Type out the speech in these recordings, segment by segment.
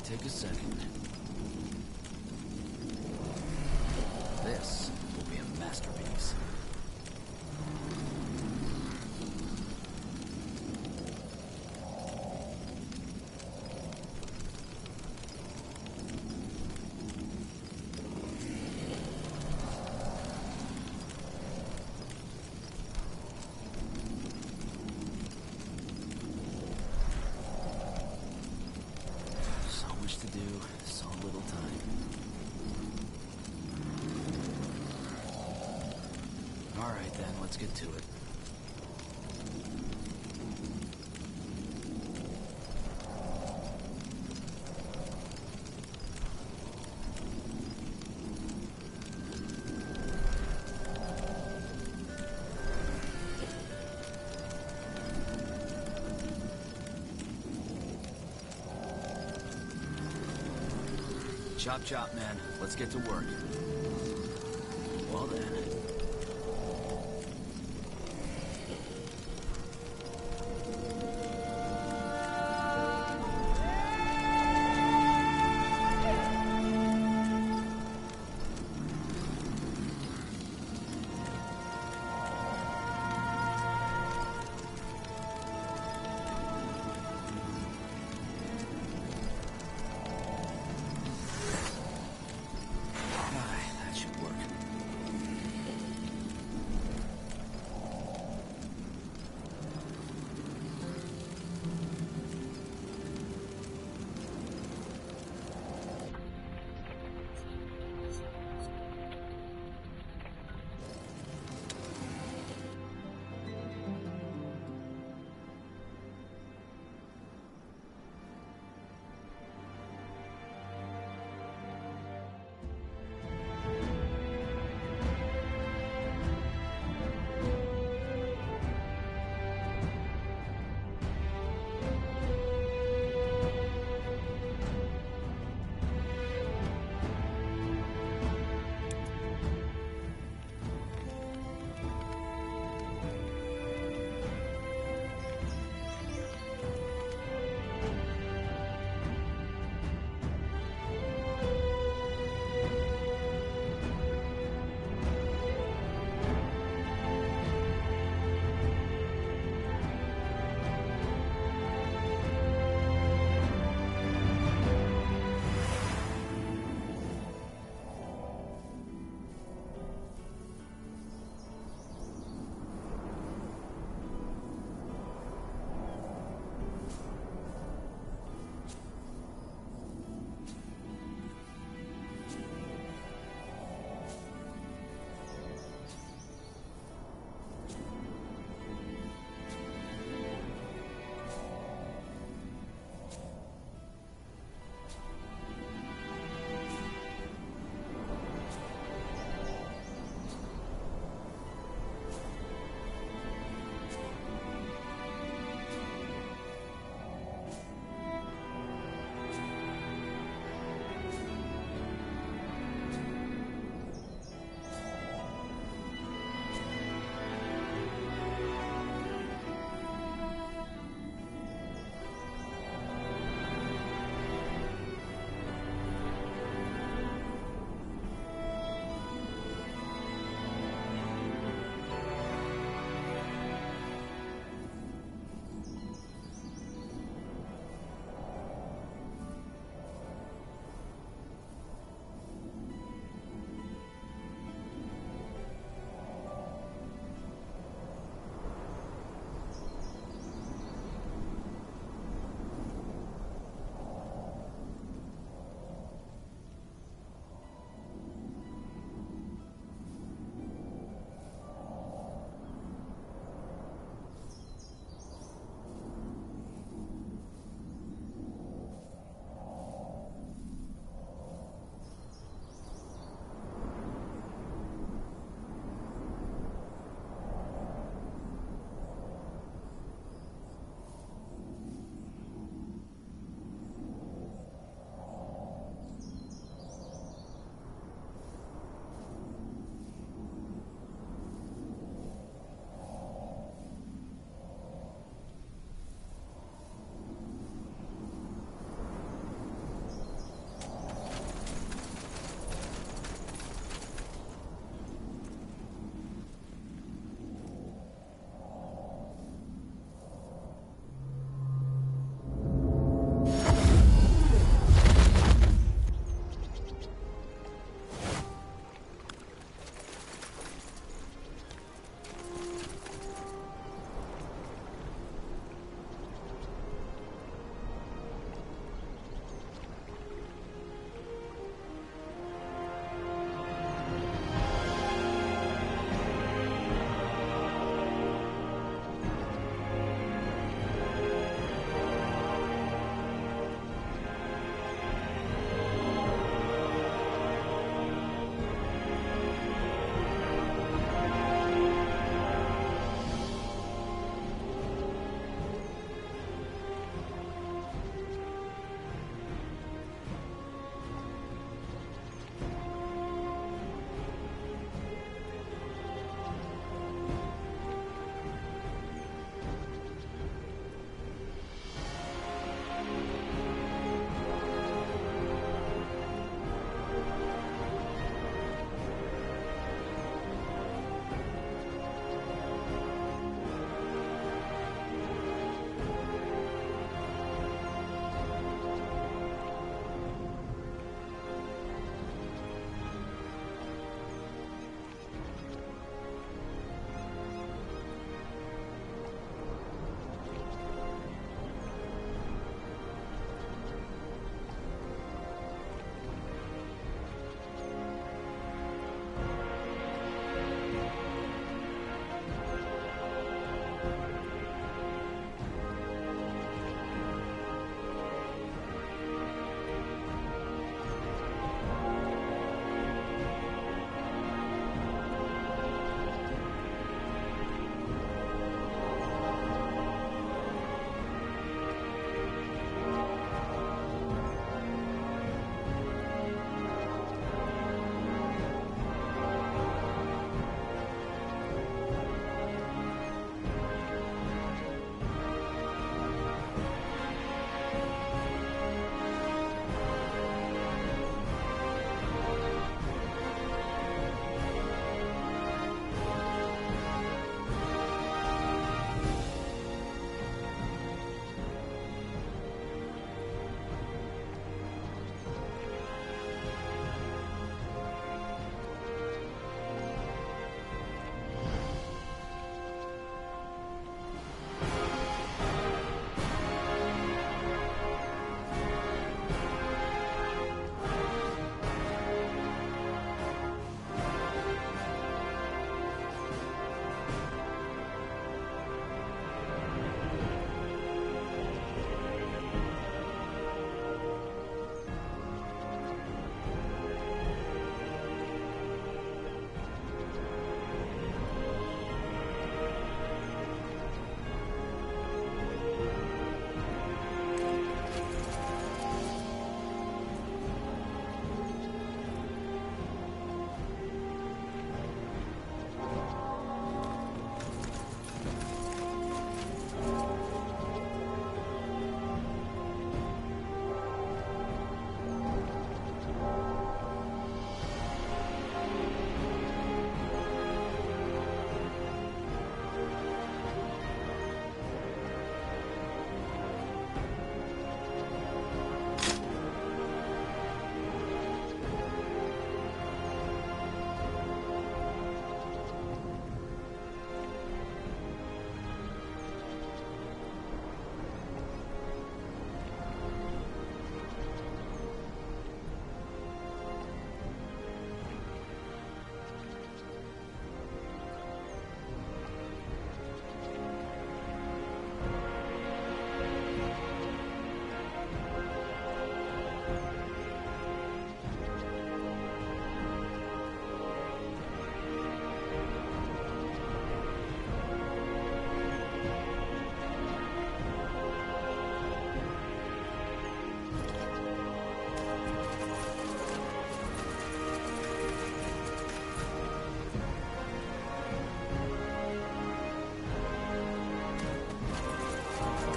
Take a second. This will be a masterpiece. To do, so little time. Alright then, let's get to it. Chop chop, man. Let's get to work. Well then.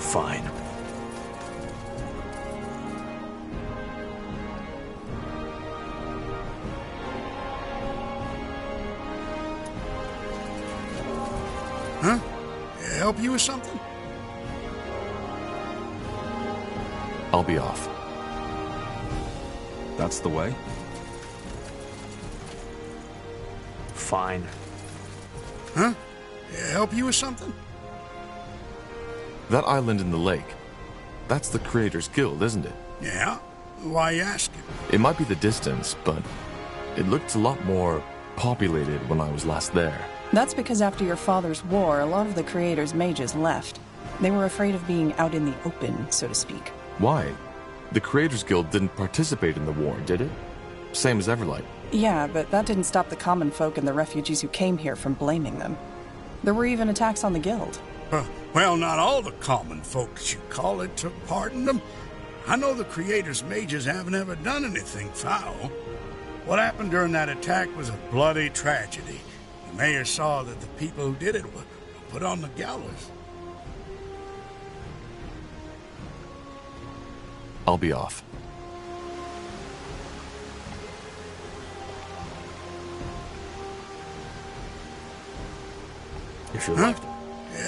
Fine. Huh? Help you with something? I'll be off. That's the way? Fine. Huh? Help you with something? That island in the lake. That's the Creators Guild, isn't it? Yeah? Why you asking? It might be the distance, but it looked a lot more populated when I was last there. That's because after your father's war, a lot of the Creators' mages left. They were afraid of being out in the open, so to speak. Why? The Creators Guild didn't participate in the war, did it? Same as Everlight. Yeah, but that didn't stop the common folk and the refugees who came here from blaming them. There were even attacks on the guild. Well, not all the common folk, as you call it, took part in them. I know the Creators' mages haven't ever done anything foul. What happened during that attack was a bloody tragedy. The mayor saw that the people who did it were put on the gallows. I'll be off. If you're left.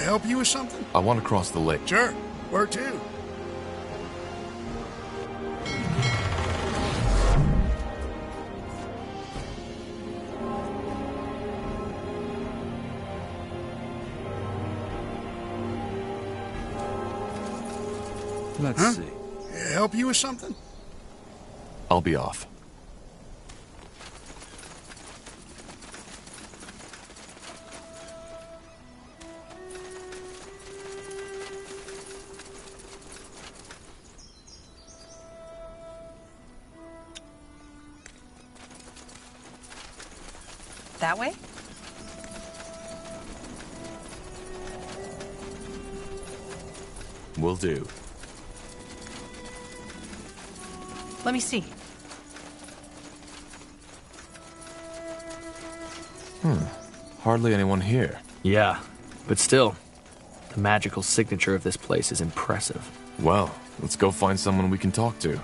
Help you with something? I want to cross the lake. Sure. Where to? Let's see. Help you with something? I'll be off. That way? Will do. Let me see. Hardly anyone here. Yeah, but still, the magical signature of this place is impressive. Well, let's go find someone we can talk to.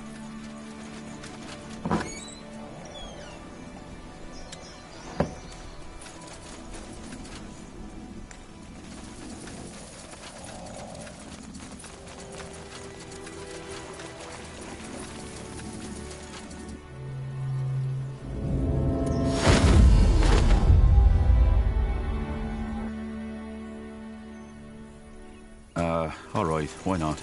All right, why not?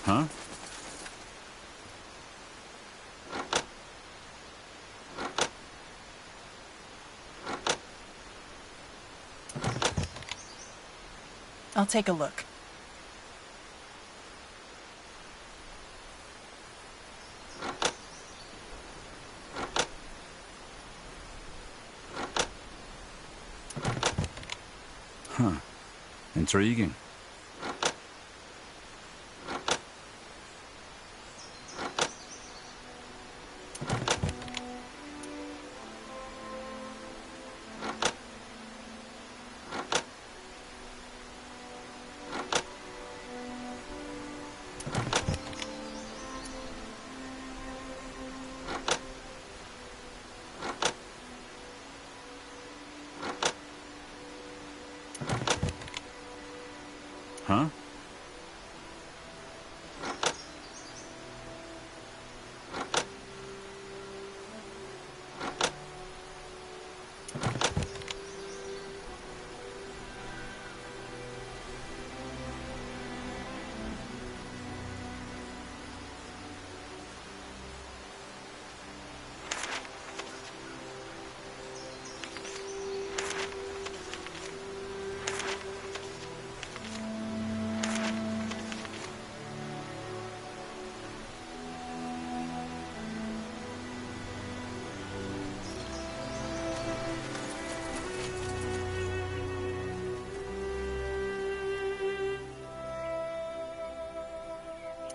Huh? I'll take a look. Huh. Intriguing.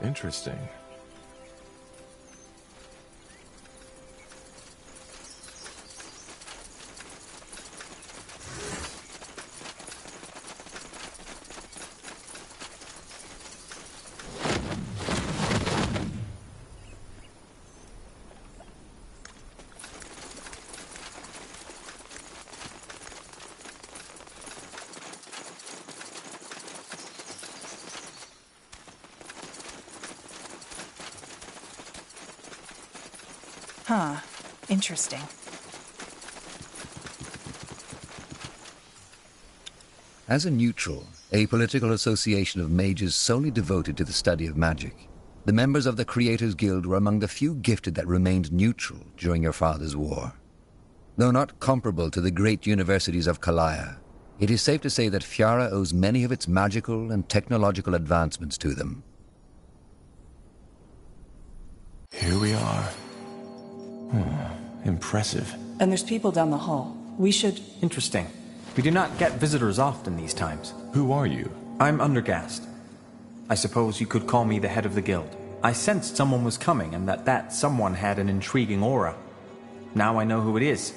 Interesting. Huh. Interesting. As a neutral, apolitical association of mages solely devoted to the study of magic, the members of the Creators Guild were among the few gifted that remained neutral during your father's war. Though not comparable to the great universities of Kalaya, it is safe to say that Fiara owes many of its magical and technological advancements to them. Here we are. Impressive. And there's people down the hall. We should... Interesting. We do not get visitors often these times. Who are you? I'm Undergast. I suppose you could call me the head of the guild. I sensed someone was coming and that someone had an intriguing aura. Now I know who it is.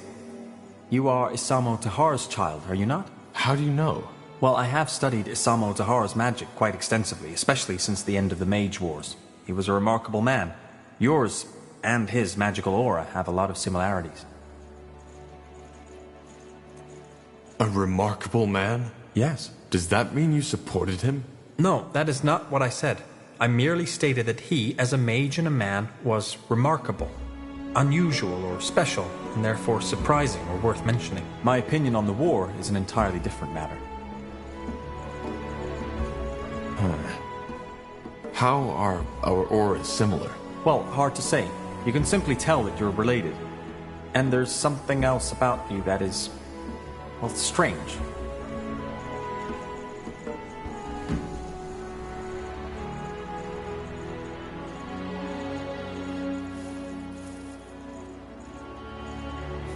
You are Isamo Tahar's child, are you not? How do you know? Well, I have studied Isamo Tahar's magic quite extensively, especially since the end of the Mage Wars. He was a remarkable man. Yours and his magical aura have a lot of similarities. A remarkable man? Yes. Does that mean you supported him? No, that is not what I said. I merely stated that he, as a mage and a man, was remarkable, unusual or special, and therefore surprising or worth mentioning. My opinion on the war is an entirely different matter. How are our auras similar? Well, hard to say. You can simply tell that you're related. And there's something else about you that is, well, strange.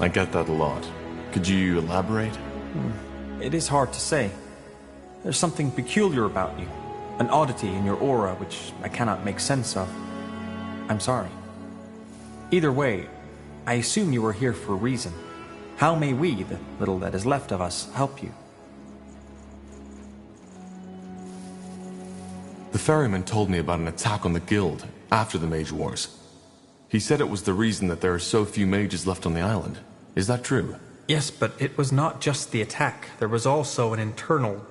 I get that a lot. Could you elaborate? It is hard to say. There's something peculiar about you. An oddity in your aura which I cannot make sense of. I'm sorry. Either way, I assume you are here for a reason. How may we, the little that is left of us, help you? The ferryman told me about an attack on the guild after the Mage Wars. He said it was the reason that there are so few mages left on the island. Is that true? Yes, but it was not just the attack. There was also an internal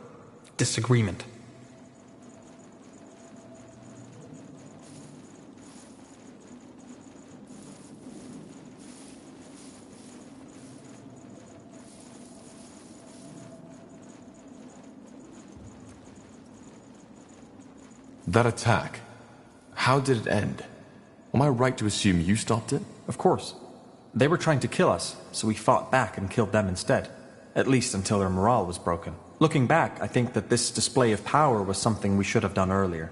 disagreement. That attack, how did it end? Am I right to assume you stopped it? Of course. They were trying to kill us, so we fought back and killed them instead. At least until their morale was broken. Looking back, I think that this display of power was something we should have done earlier.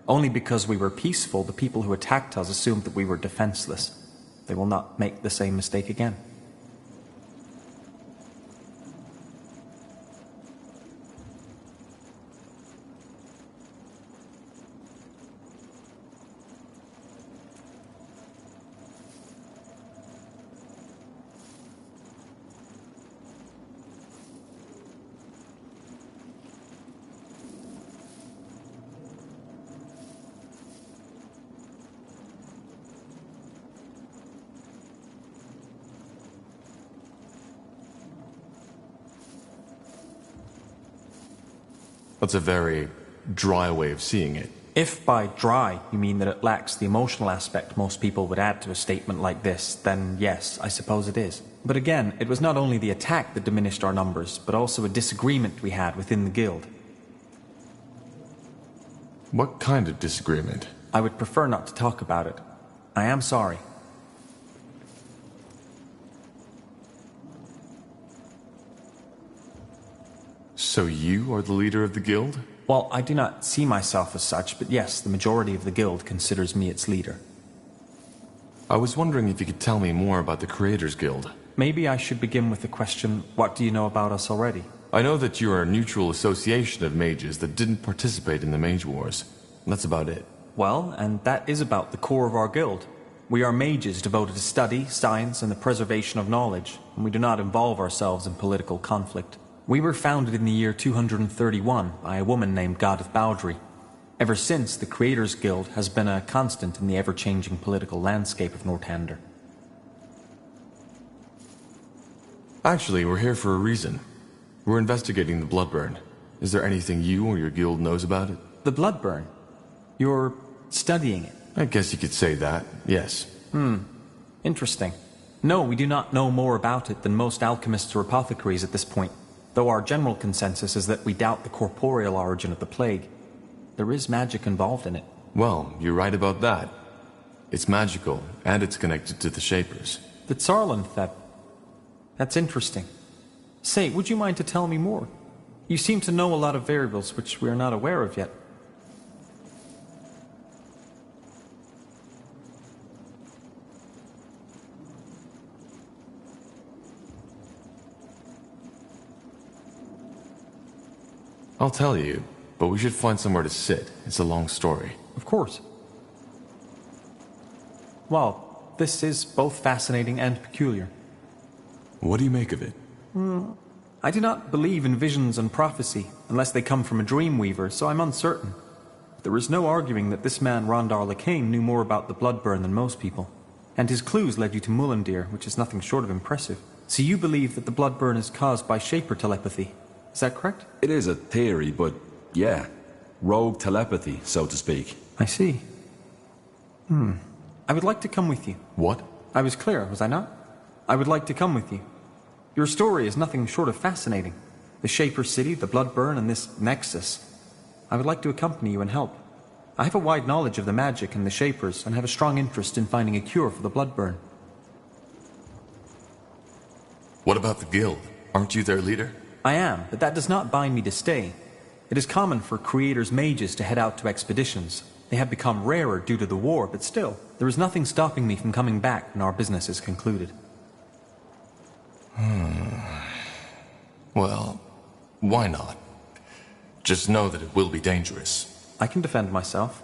Only because we were peaceful, the people who attacked us assumed that we were defenseless. They will not make the same mistake again. That's a very dry way of seeing it. If by dry you mean that it lacks the emotional aspect most people would add to a statement like this, then yes, I suppose it is. But again, it was not only the attack that diminished our numbers, but also a disagreement we had within the guild. What kind of disagreement? I would prefer not to talk about it. I am sorry. So you are the leader of the guild? Well, I do not see myself as such, but yes, the majority of the guild considers me its leader. I was wondering if you could tell me more about the Creators Guild. Maybe I should begin with the question, what do you know about us already? I know that you are a neutral association of mages that didn't participate in the Mage Wars. That's about it. Well, and that is about the core of our guild. We are mages devoted to study, science, and the preservation of knowledge, and we do not involve ourselves in political conflict. We were founded in the year 231 by a woman named Goddess Bowdry. Ever since, the Creators Guild has been a constant in the ever-changing political landscape of Northander. Actually, we're here for a reason. We're investigating the Bloodburn. Is there anything you or your guild knows about it? The Bloodburn? You're studying it? I guess you could say that, yes. Interesting. No, we do not know more about it than most alchemists or apothecaries at this point, though our general consensus is that we doubt the corporeal origin of the plague. There is magic involved in it. Well, you're right about that. It's magical, and it's connected to the Shapers. The Tsarlanth, that's interesting. Say, would you mind to tell me more? You seem to know a lot of variables which we are not aware of yet. I'll tell you, but we should find somewhere to sit. It's a long story. Of course. Well, this is both fascinating and peculiar. What do you make of it? I do not believe in visions and prophecy, unless they come from a dreamweaver, so I'm uncertain. There is no arguing that this man Rondar Lacane knew more about the Bloodburn than most people. And his clues led you to Mullendeer, which is nothing short of impressive. So you believe that the Bloodburn is caused by Shaper telepathy. Is that correct? It is a theory, but yeah. Rogue telepathy, so to speak. I see. I would like to come with you. What? I was clear, was I not? I would like to come with you. Your story is nothing short of fascinating. The Shaper City, the Bloodburn, and this Nexus. I would like to accompany you and help. I have a wide knowledge of the magic and the Shapers, and have a strong interest in finding a cure for the Bloodburn. What about the guild? Aren't you their leader? I am, but that does not bind me to stay. It is common for Creators mages to head out to expeditions. They have become rarer due to the war, but still, there is nothing stopping me from coming back when our business is concluded. Well, why not? Just know that it will be dangerous. I can defend myself.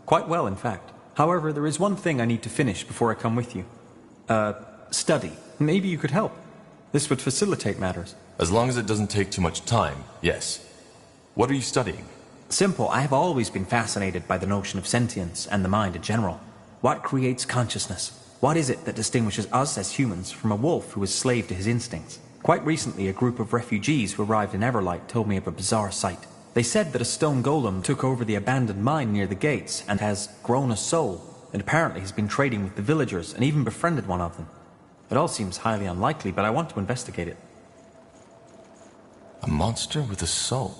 Quite well, in fact. However, there is one thing I need to finish before I come with you. Study. Maybe you could help. This would facilitate matters. As long as it doesn't take too much time, yes. What are you studying? Simple. I have always been fascinated by the notion of sentience and the mind in general. What creates consciousness? What is it that distinguishes us as humans from a wolf who is slave to his instincts? Quite recently, a group of refugees who arrived in Everlight told me of a bizarre sight. They said that a stone golem took over the abandoned mine near the gates and has grown a soul, and apparently has been trading with the villagers and even befriended one of them. It all seems highly unlikely, but I want to investigate it. A monster with a soul?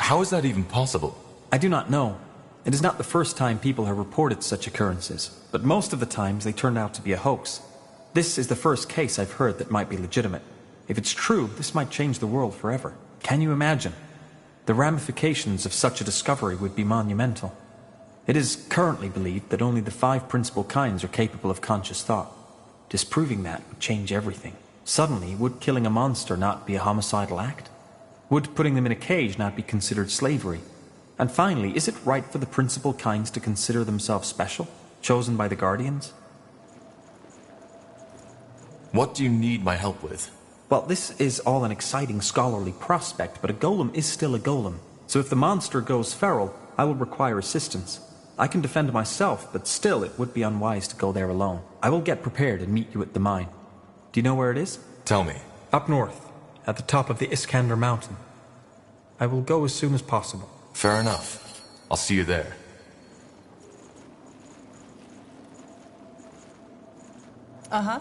How is that even possible? I do not know. It is not the first time people have reported such occurrences, but most of the times they turned out to be a hoax. This is the first case I've heard that might be legitimate. If it's true, this might change the world forever. Can you imagine? The ramifications of such a discovery would be monumental. It is currently believed that only the 5 principal kinds are capable of conscious thought. Disproving that would change everything. Suddenly, would killing a monster not be a homicidal act? Would putting them in a cage not be considered slavery? And finally, is it right for the principal kinds to consider themselves special, chosen by the Guardians? What do you need my help with? Well, this is all an exciting scholarly prospect, but a golem is still a golem. So if the monster goes feral, I will require assistance. I can defend myself, but still it would be unwise to go there alone. I will get prepared and meet you at the mine. Do you know where it is? Tell me. Up north, at the top of the Iskander mountain. I will go as soon as possible. Fair enough. I'll see you there. Uh-huh.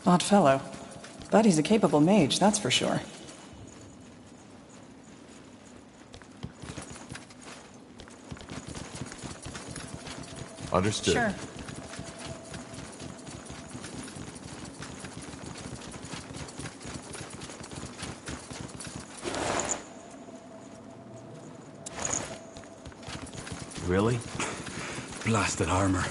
Odd fellow. But he's a capable mage, that's for sure. Understood. Sure. Really? Blasted armor.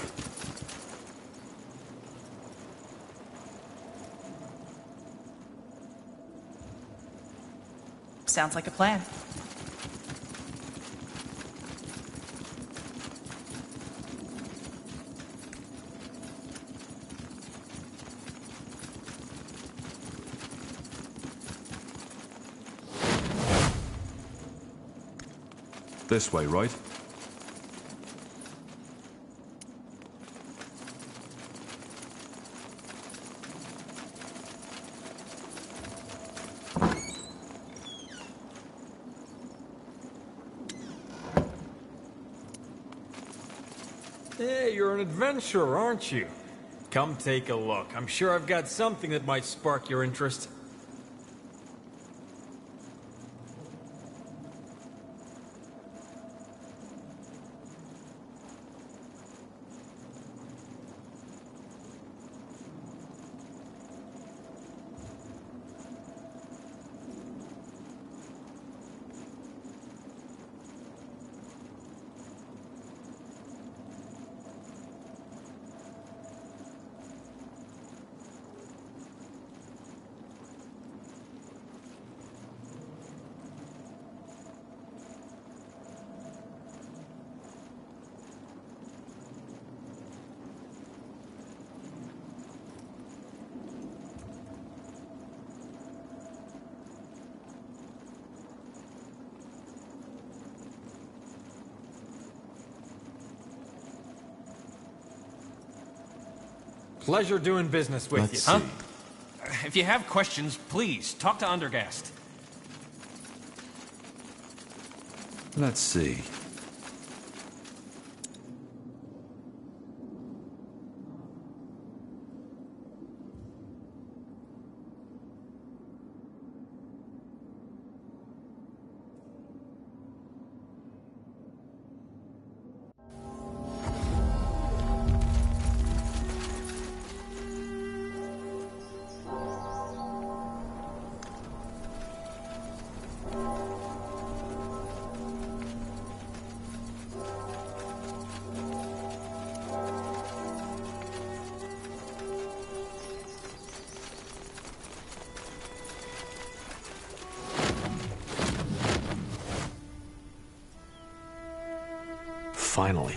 Sounds like a plan. This way, right? Hey, you're an adventurer, aren't you? Come take a look. I'm sure I've got something that might spark your interest. Pleasure doing business with Let's you. see. If you have questions, please talk to Undergast. Let's see. Finally.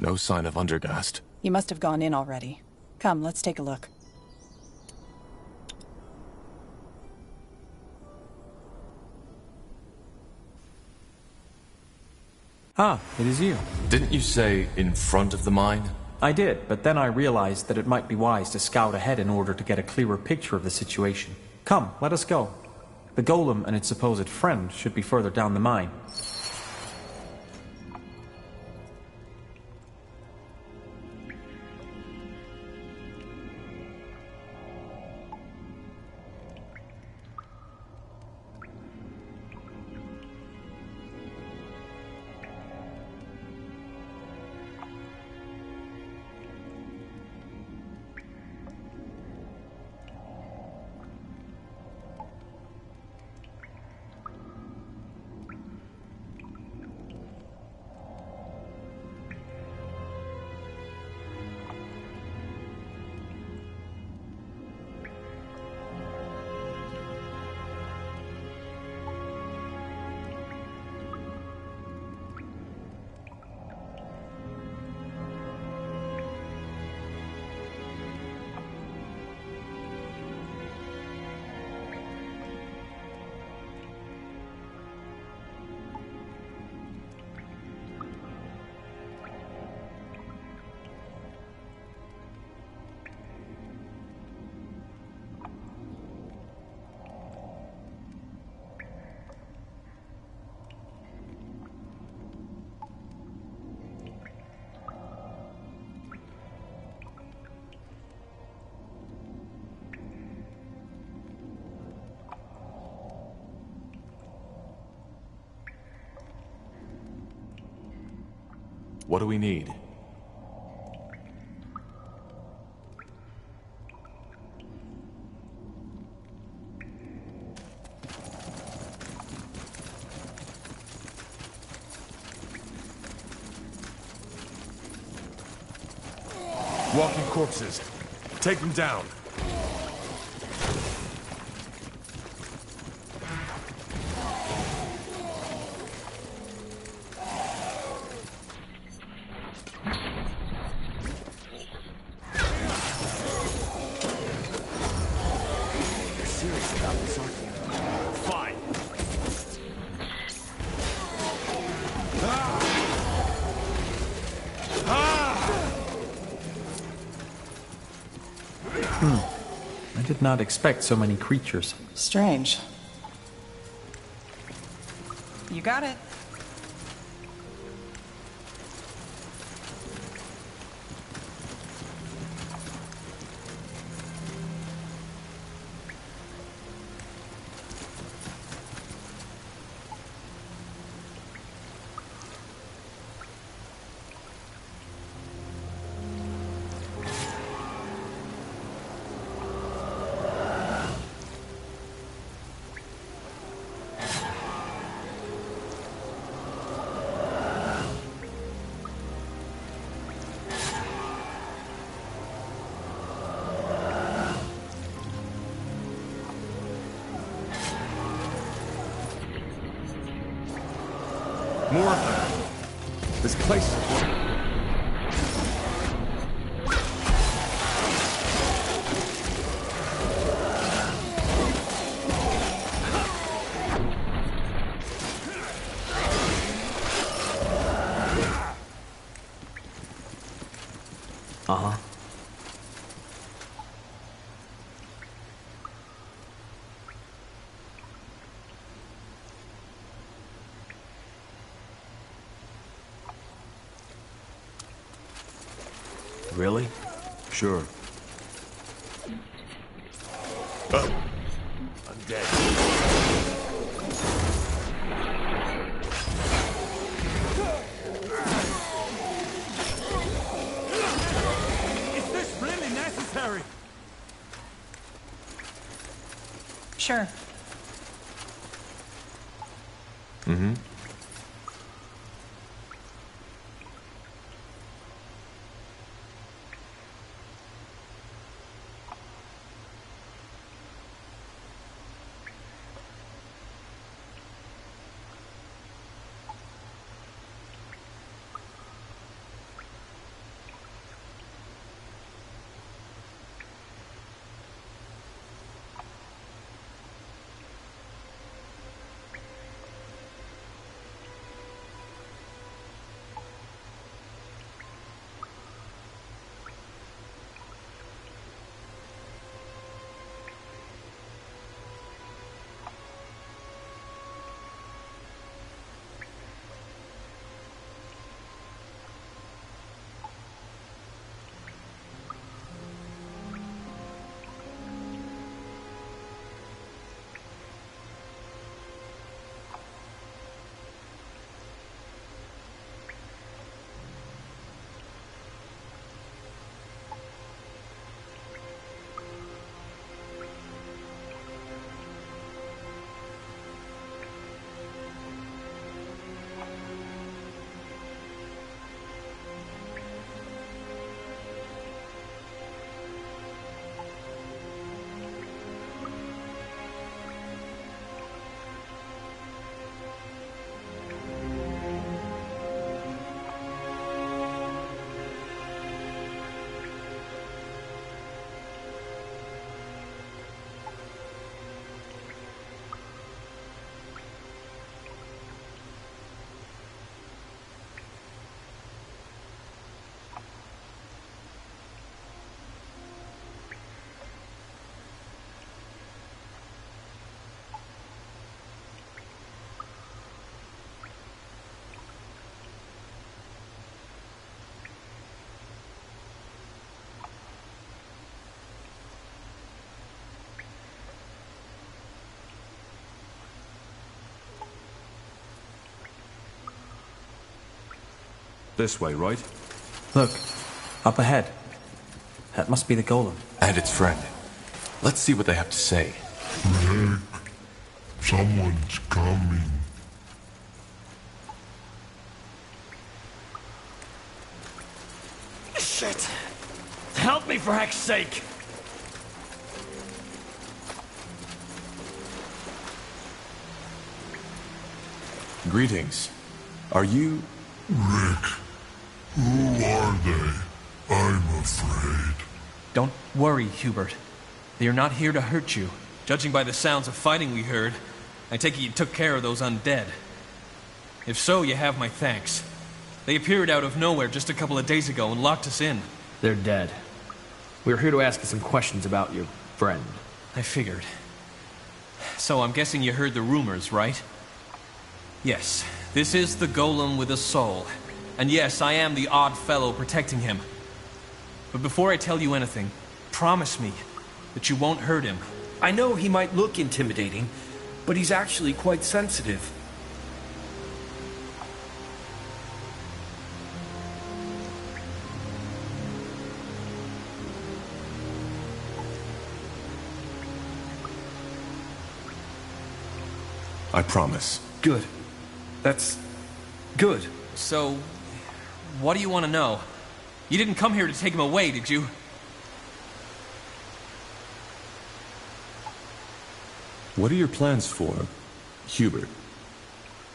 No sign of Undergast. You must have gone in already. Come, let's take a look. Ah, it is you. Didn't you say in front of the mine? I did, but then I realized that it might be wise to scout ahead in order to get a clearer picture of the situation. Come, let us go. The golem and its supposed friend should be further down the mine. What do we need? Walking corpses. Take them down. I did not expect so many creatures. Strange. You got it. More of them. This place is... Uh-huh. Really? Sure. I'm dead. Is this really necessary? Sure. Mm-hmm. This way, right? Look, up ahead. That must be the golem. And its friend. Let's see what they have to say. Rick, someone's coming. Shit! Help me for heck's sake! Greetings. Are you... Rick, who are they? I'm afraid. Don't worry, Hubert. They are not here to hurt you. Judging by the sounds of fighting we heard, I take it you took care of those undead. If so, you have my thanks. They appeared out of nowhere just a couple of days ago and locked us in. They're dead. We're here to ask you some questions about your friend. I figured. So I'm guessing you heard the rumors, right? Yes, this is the golem with a soul. And yes, I am the odd fellow protecting him. But before I tell you anything, promise me that you won't hurt him. I know he might look intimidating, but he's actually quite sensitive. I promise. Good. That's good. So, what do you want to know? You didn't come here to take him away, did you? What are your plans for Hubert?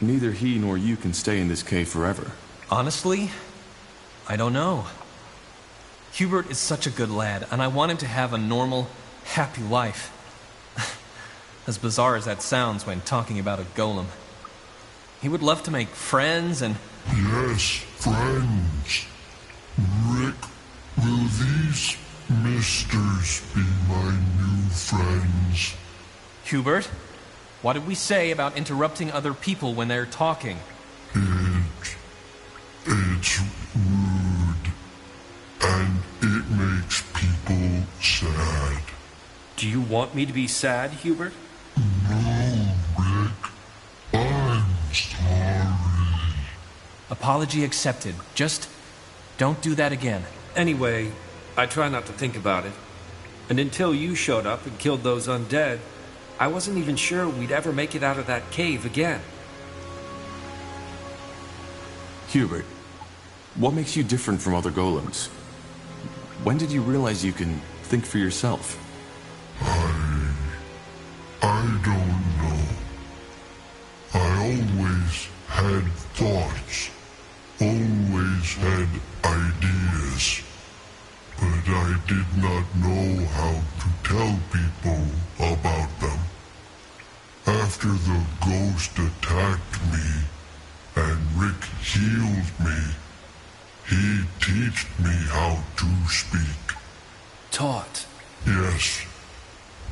Neither he nor you can stay in this cave forever. Honestly, I don't know. Hubert is such a good lad, and I want him to have a normal, happy life. As bizarre as that sounds when talking about a golem. He would love to make friends and... Yes, friends. Rick, will these misters be my new friends? Hubert, what did we say about interrupting other people when they're talking? It's rude. And it makes people sad. Do you want me to be sad, Hubert? No, Rick. I'm sorry. Apology accepted. Just don't do that again. Anyway, I try not to think about it. And until you showed up and killed those undead, I wasn't even sure we'd ever make it out of that cave again. Hubert, what makes you different from other golems? When did you realize you can think for yourself? I don't know. I always had thoughts, always had ideas, but I did not know how to tell people about them. After the ghost attacked me and Rick healed me, he taught me how to speak. Taught? Yes.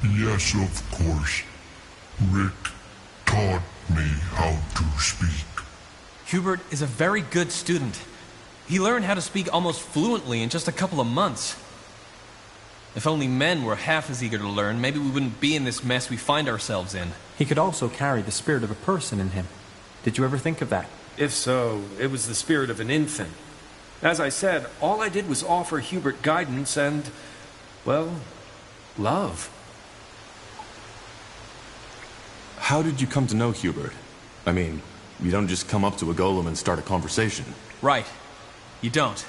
Yes, of course. Rick taught me how to speak. Hubert is a very good student. He learned how to speak almost fluently in just a couple of months. If only men were half as eager to learn, maybe we wouldn't be in this mess we find ourselves in. He could also carry the spirit of a person in him. Did you ever think of that? If so, it was the spirit of an infant. As I said, all I did was offer Hubert guidance and, well, love. How did you come to know Hubert? I mean, you don't just come up to a golem and start a conversation. Right. You don't.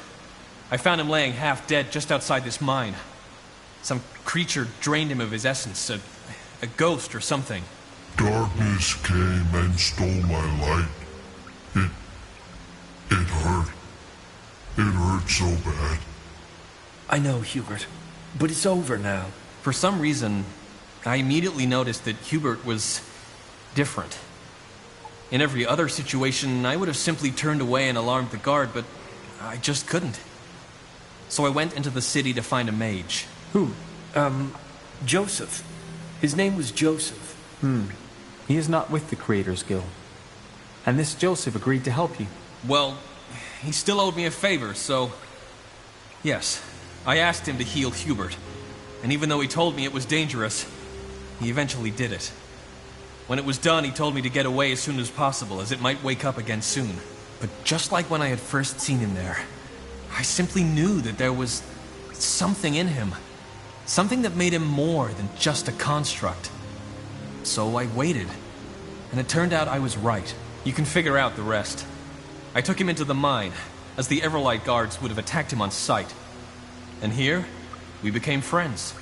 I found him laying half dead just outside this mine. Some creature drained him of his essence, a ghost or something. Darkness came and stole my light. It hurt. It hurt so bad. I know, Hubert, but it's over now. For some reason, I immediately noticed that Hubert was different. In every other situation, I would have simply turned away and alarmed the guard, but I just couldn't. So I went into the city to find a mage. Who? Joseph. His name was Joseph. He is not with the Creators Guild. And this Joseph agreed to help you. Well, he still owed me a favor, so... Yes, I asked him to heal Hubert. And even though he told me it was dangerous, he eventually did it. When it was done, he told me to get away as soon as possible, as it might wake up again soon. But just like when I had first seen him there, I simply knew that there was something in him. Something that made him more than just a construct. So I waited, and it turned out I was right. You can figure out the rest. I took him into the mine, as the Everlight guards would have attacked him on sight. And here, we became friends.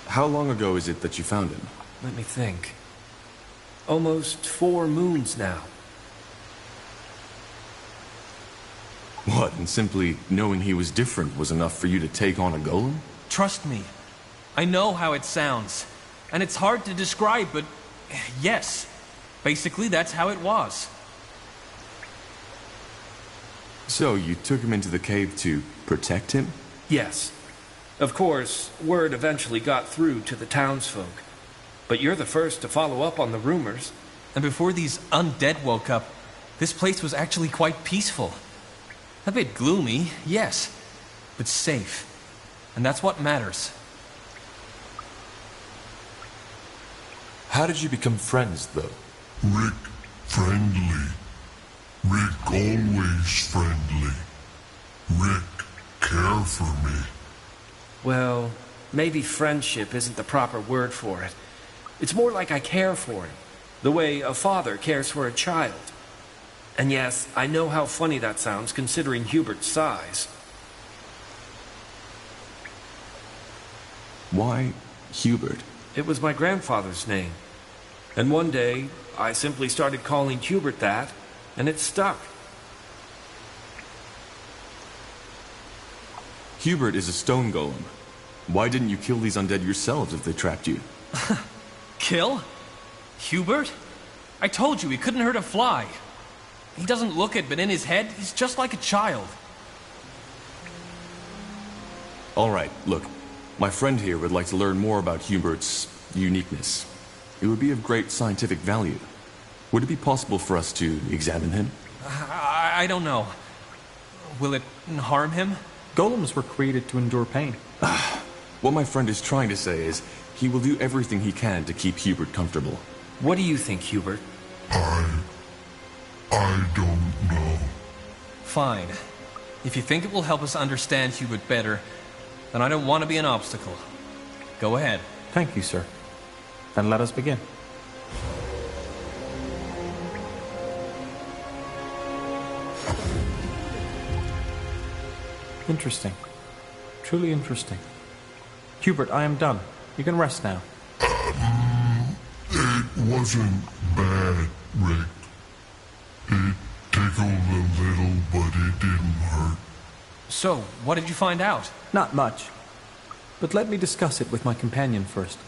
How long ago is it that you found him? Let me think. Almost 4 moons now. What, and simply knowing he was different was enough for you to take on a golem? Trust me. I know how it sounds. And it's hard to describe, but yes. Basically, that's how it was. So, you took him into the cave to protect him? Yes. Of course, word eventually got through to the townsfolk. But you're the first to follow up on the rumors. And before these undead woke up, this place was actually quite peaceful. A bit gloomy, yes, but safe. And that's what matters. How did you become friends, though? Rick, friendly. Rick, always friendly. Rick, care for me. Well, maybe friendship isn't the proper word for it. It's more like I care for him, the way a father cares for a child. And yes, I know how funny that sounds considering Hubert's size. Why Hubert? It was my grandfather's name. And one day, I simply started calling Hubert that, and it stuck. Hubert is a stone golem. Why didn't you kill these undead yourselves if they trapped you? Kill? Hubert? I told you he couldn't hurt a fly. He doesn't look it, but in his head, he's just like a child. All right, look. My friend here would like to learn more about Hubert's uniqueness. It would be of great scientific value. Would it be possible for us to examine him? I don't know. Will it harm him? Golems were created to endure pain. What my friend is trying to say is, he will do everything he can to keep Hubert comfortable. What do you think, Hubert? I don't know. Fine. If you think it will help us understand Hubert better, then I don't want to be an obstacle. Go ahead. Thank you, sir. Then let us begin. Interesting. Truly interesting. Hubert, I am done. You can rest now. It wasn't bad, Rick. It tickled a little, but it didn't hurt. So, what did you find out? Not much. But let me discuss it with my companion first.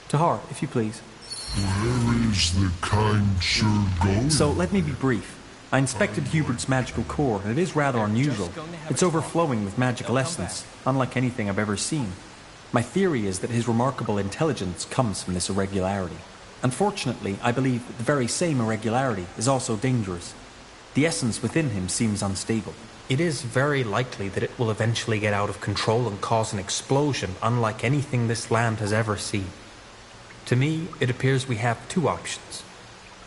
Tahar, if you please. Where is the kind Sir going? So, let me be brief. I inspected Hubert's magical core, and it is rather unusual. It's overflowing with magical essence, unlike anything I've ever seen. My theory is that his remarkable intelligence comes from this irregularity. Unfortunately, I believe that the very same irregularity is also dangerous. The essence within him seems unstable. It is very likely that it will eventually get out of control and cause an explosion unlike anything this land has ever seen. To me, it appears we have 2 options.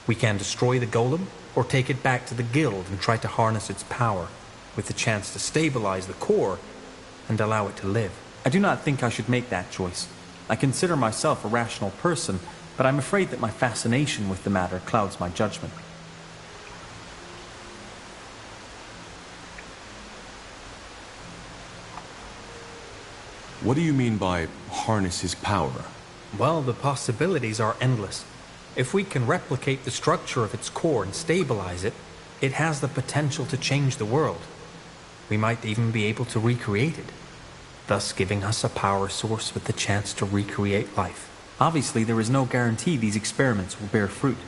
We can destroy the golem, or take it back to the guild and try to harness its power, with the chance to stabilize the core and allow it to live. I do not think I should make that choice. I consider myself a rational person, but I'm afraid that my fascination with the matter clouds my judgment. What do you mean by harness his power? Well, the possibilities are endless. If we can replicate the structure of its core and stabilize it, it has the potential to change the world. We might even be able to recreate it, thus giving us a power source with the chance to recreate life. Obviously, there is no guarantee these experiments will bear fruit.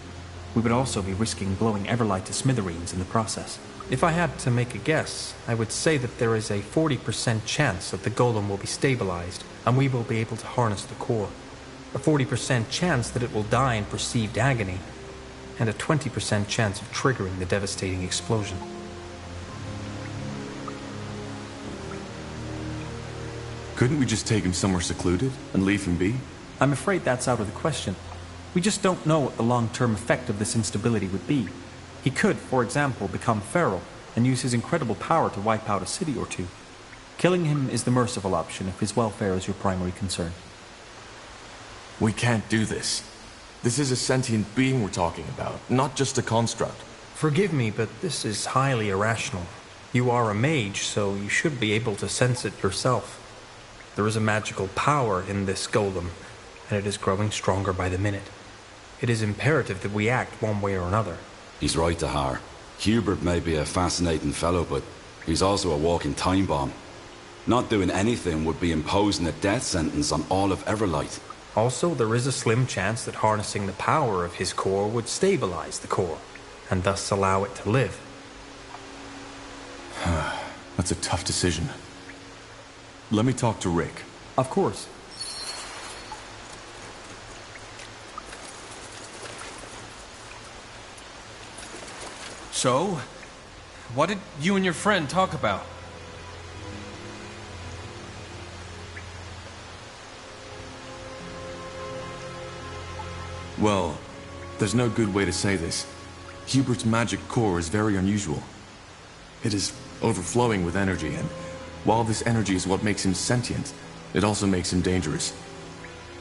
We would also be risking blowing Everlight to smithereens in the process. If I had to make a guess, I would say that there is a 40% chance that the golem will be stabilized, and we will be able to harness the core. A 40% chance that it will die in perceived agony, and a 20% chance of triggering the devastating explosion. Couldn't we just take him somewhere secluded and leave him be? I'm afraid that's out of the question. We just don't know what the long-term effect of this instability would be. He could, for example, become feral and use his incredible power to wipe out a city or two. Killing him is the merciful option if his welfare is your primary concern. We can't do this. This is a sentient being we're talking about, not just a construct. Forgive me, but this is highly irrational. You are a mage, so you should be able to sense it yourself. There is a magical power in this golem, and it is growing stronger by the minute. It is imperative that we act one way or another. He's right, Tahar. Hubert may be a fascinating fellow, but he's also a walking time bomb. Not doing anything would be imposing a death sentence on all of Everlight. Also, there is a slim chance that harnessing the power of his core would stabilize the core, and thus allow it to live. That's a tough decision. Let me talk to Rick. Of course. So, what did you and your friend talk about? Well, there's no good way to say this. Hubert's magic core is very unusual. It is overflowing with energy, and while this energy is what makes him sentient, it also makes him dangerous.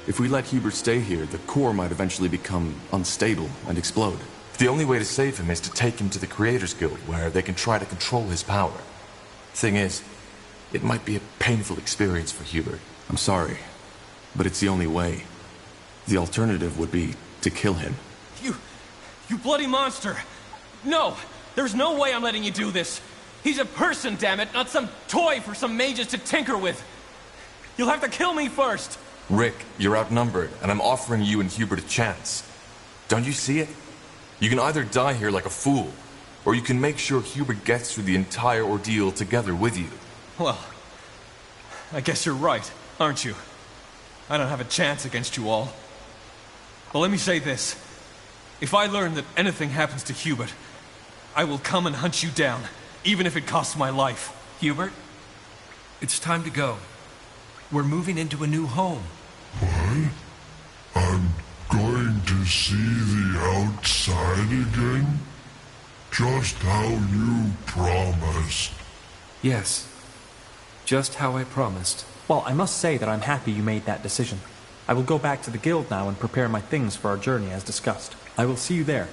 If we let Hubert stay here, the core might eventually become unstable and explode. The only way to save him is to take him to the Creators Guild, where they can try to control his power. Thing is, it might be a painful experience for Hubert. I'm sorry, but it's the only way. The alternative would be to kill him. You bloody monster! No! There's no way I'm letting you do this! He's a person, damn it, not some toy for some mages to tinker with! You'll have to kill me first! Rick, you're outnumbered, and I'm offering you and Hubert a chance. Don't you see it? You can either die here like a fool, or you can make sure Hubert gets through the entire ordeal together with you. Well, I guess you're right, aren't you? I don't have a chance against you all. But let me say this. If I learn that anything happens to Hubert, I will come and hunt you down, even if it costs my life. Hubert, it's time to go. We're moving into a new home. What? I'm going to see the outside again? Just how you promised. Yes, just how I promised. Well, I must say that I'm happy you made that decision. I will go back to the guild now and prepare my things for our journey as discussed. I will see you there.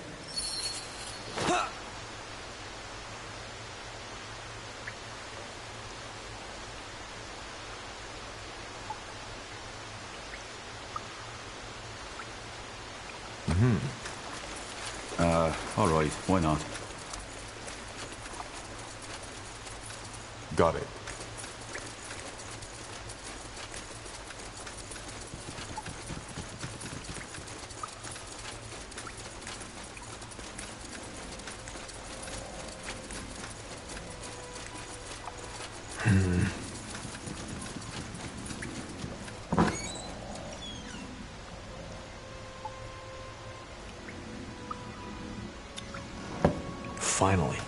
All right, why not? Got it. Finally.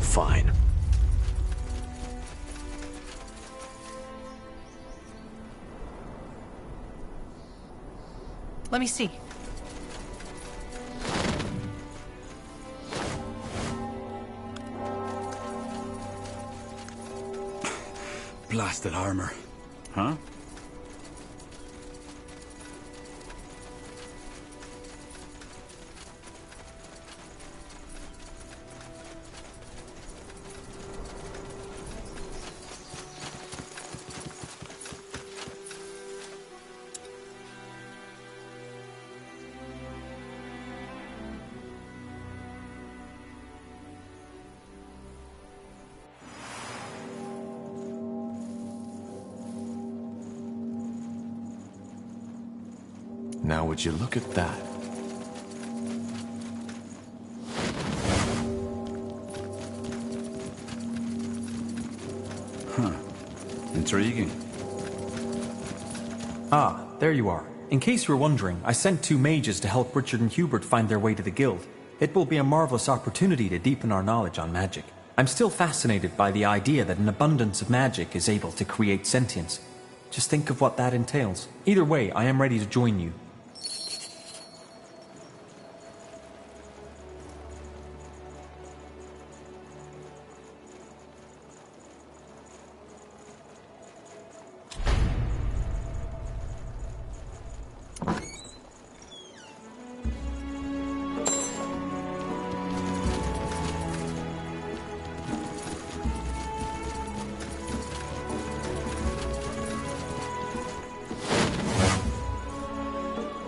Fine. Let me see. Blasted armor. Huh? Now would you look at that? Huh. Intriguing. Ah, there you are. In case you were wondering, I sent 2 mages to help Richard and Hubert find their way to the guild. It will be a marvelous opportunity to deepen our knowledge on magic. I'm still fascinated by the idea that an abundance of magic is able to create sentience. Just think of what that entails. Either way, I am ready to join you.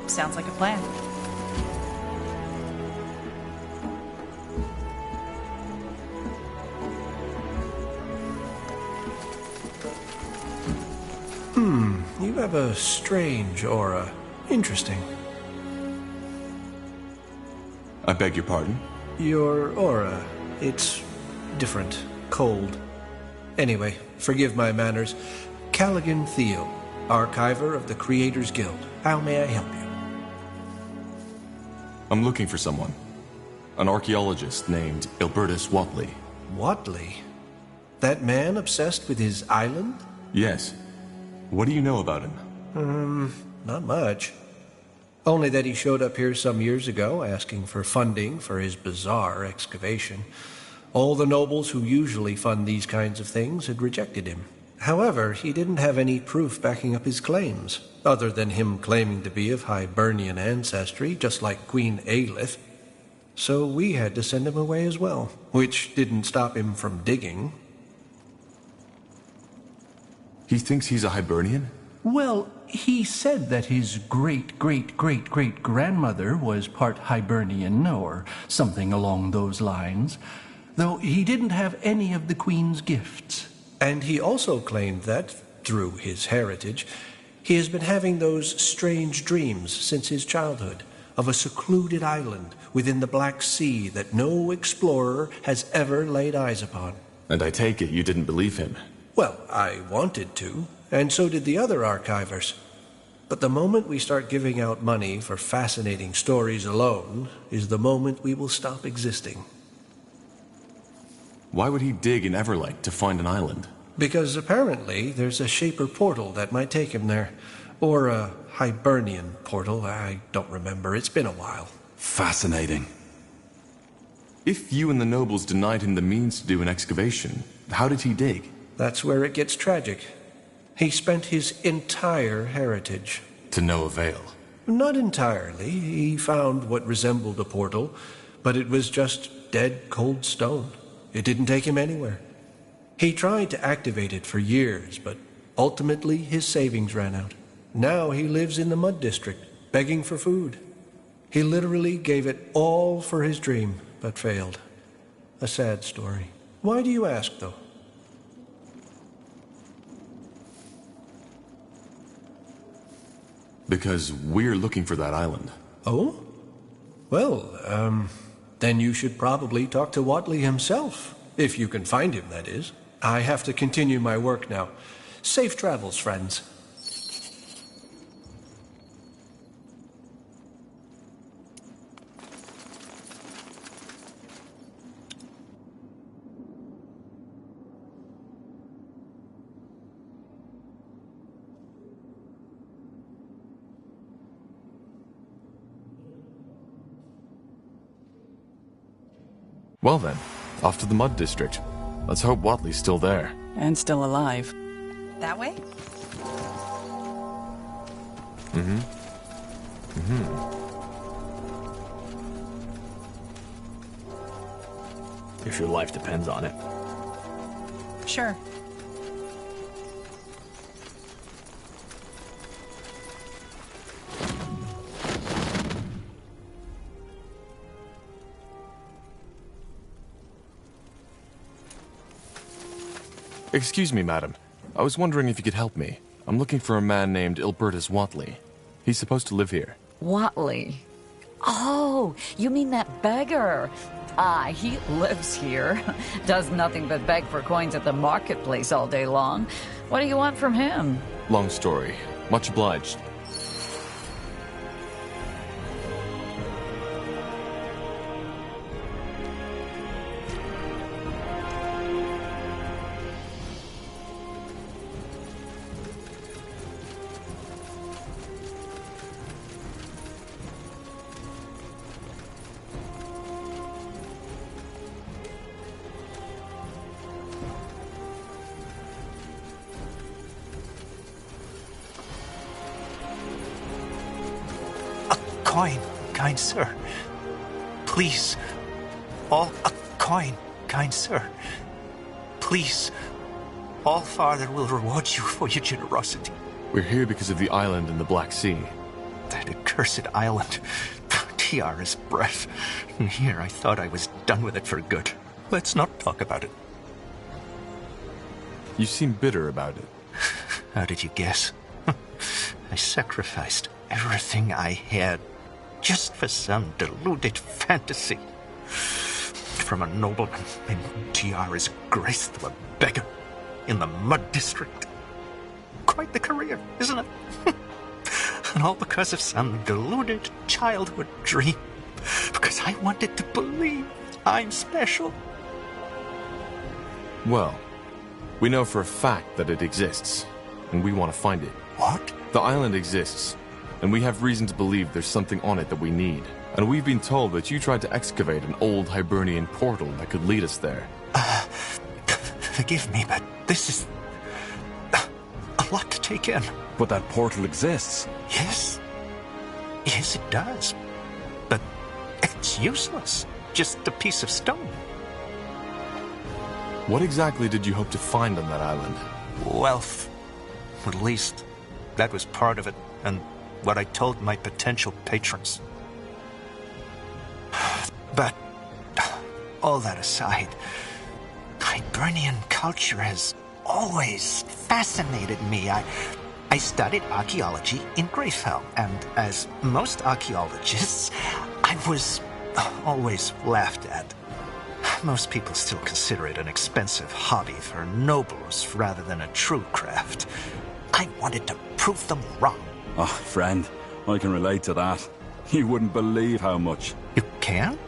Sounds like a plan. You have a strange aura. Interesting. I beg your pardon? Your aura. It's different. Cold. Anyway, forgive my manners. Callaghan Theo, archiver of the Creators Guild. How may I help you? I'm looking for someone. An archaeologist named Ilbertus Watley. Watley? That man obsessed with his island? Yes. What do you know about him? Not much. Only that he showed up here some years ago asking for funding for his bizarre excavation. All the nobles who usually fund these kinds of things had rejected him. However, he didn't have any proof backing up his claims, other than him claiming to be of Hibernian ancestry, just like Queen Aelith. So we had to send him away as well, which didn't stop him from digging. He thinks he's a Hibernian? Well, he said that his great-great-great-great-grandmother was part Hibernian or something along those lines, though he didn't have any of the Queen's gifts. And he also claimed that, through his heritage, he has been having those strange dreams since his childhood of a secluded island within the Black Sea that no explorer has ever laid eyes upon. And I take it you didn't believe him? Well, I wanted to, and so did the other archivers. But the moment we start giving out money for fascinating stories alone is the moment we will stop existing. Why would he dig in Everlight to find an island? Because apparently there's a Shaper portal that might take him there. Or a Hibernian portal, I don't remember. It's been a while. Fascinating. If you and the nobles denied him the means to do an excavation, how did he dig? That's where it gets tragic. He spent his entire heritage. To no avail. Not entirely. He found what resembled a portal, but it was just dead, cold stone. It didn't take him anywhere. He tried to activate it for years, but ultimately his savings ran out. Now he lives in the Mud District, begging for food. He literally gave it all for his dream, but failed. A sad story. Why do you ask, though? Because we're looking for that island. Oh? Well, then you should probably talk to Watley himself. If you can find him, that is. I have to continue my work now. Safe travels, friends. Well then, off to the Mud District. Let's hope Watley's still there. And still alive. That way? If your life depends on it. Sure. Excuse me, madam. I was wondering if you could help me. I'm looking for a man named Ilbertus Watley. He's supposed to live here. Watley. Oh, you mean that beggar? Ah, he lives here. Does nothing but beg for coins at the marketplace all day long. What do you want from him? Long story. Much obliged. Coin, kind sir. Please. All a coin, kind sir. Please. All Father will reward you for your generosity. We're here because of the island in the Black Sea. That accursed island. Tiara's breath. And here I thought I was done with it for good. Let's not talk about it. You seem bitter about it. How did you guess? I sacrificed everything I had just for some deluded fantasy. From a nobleman in Tiara's grace to a beggar in the mud district. Quite the career, isn't it? And all because of some deluded childhood dream. Because I wanted to believe I'm special. Well, we know for a fact that it exists, and we want to find it. What? The island exists, and we have reason to believe there's something on it that we need. And we've been told that you tried to excavate an old Hibernian portal that could lead us there. Forgive me, but this is a lot to take in. But that portal exists. Yes. Yes, it does. But it's useless. Just a piece of stone. What exactly did you hope to find on that island? Wealth. At least, that was part of it, and what I told my potential patrons. But, all that aside, Hibernian culture has always fascinated me. I studied archaeology in Greyfell, and as most archaeologists, I was always laughed at. Most people still consider it an expensive hobby for nobles rather than a true craft. I wanted to prove them wrong. Oh, friend, I can relate to that. You wouldn't believe how much. You can?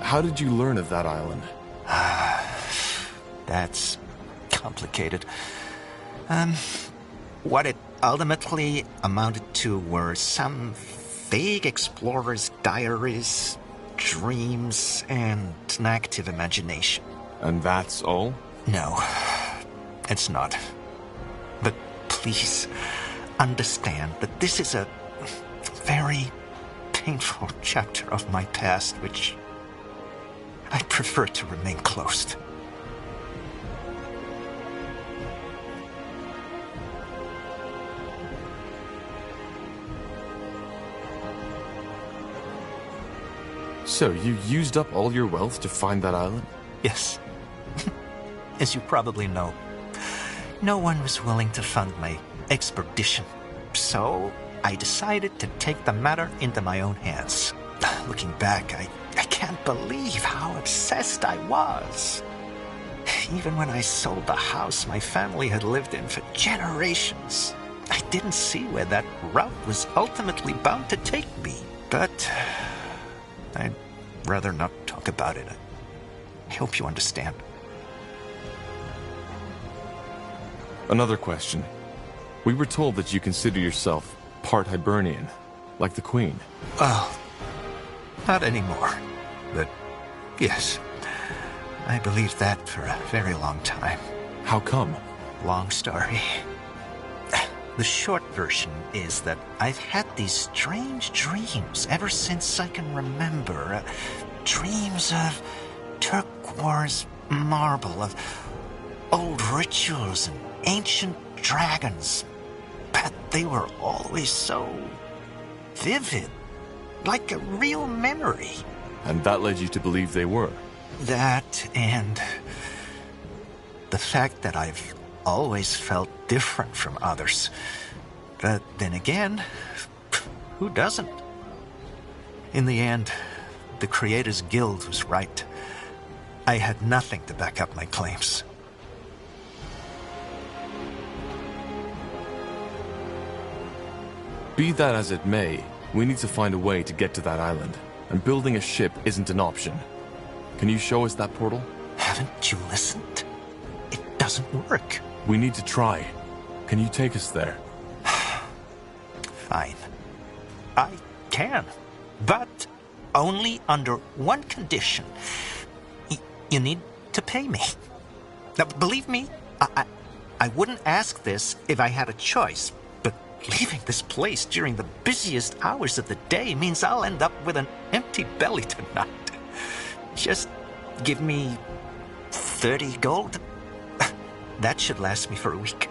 How did you learn of that island? That's complicated. What it ultimately amounted to were some vague explorers' diaries, dreams, and an active imagination. And that's all? No, it's not. But please, understand that this is a very painful chapter of my past, which I prefer to remain closed. So, you used up all your wealth to find that island? Yes. As you probably know, no one was willing to fund my expedition. So, I decided to take the matter into my own hands. Looking back, I can't believe how obsessed I was. Even when I sold the house my family had lived in for generations, I didn't see where that route was ultimately bound to take me. But I'd rather not talk about it. I hope you understand. Another question. We were told that you consider yourself part Hibernian. like the Queen. Oh, not anymore. But yes, I believed that for a very long time. How come? Long story. The short version is that I've had these strange dreams ever since I can remember. Dreams of turquoise marble, of old rituals and ancient dragons. But they were always so vivid, like a real memory. And that led you to believe they were? That and the fact that I've always felt different from others. But then again, who doesn't? In the end, the Creators Guild was right. I had nothing to back up my claims. Be that as it may, we need to find a way to get to that island. And building a ship isn't an option. Can you show us that portal? Haven't you listened? It doesn't work. We need to try. Can you take us there? Fine. I can. But only under one condition. You need to pay me. Now, believe me, I wouldn't ask this if I had a choice. But leaving this place during the busiest hours of the day means I'll end up with an empty belly tonight. Just give me 30 gold. That should last me for a week.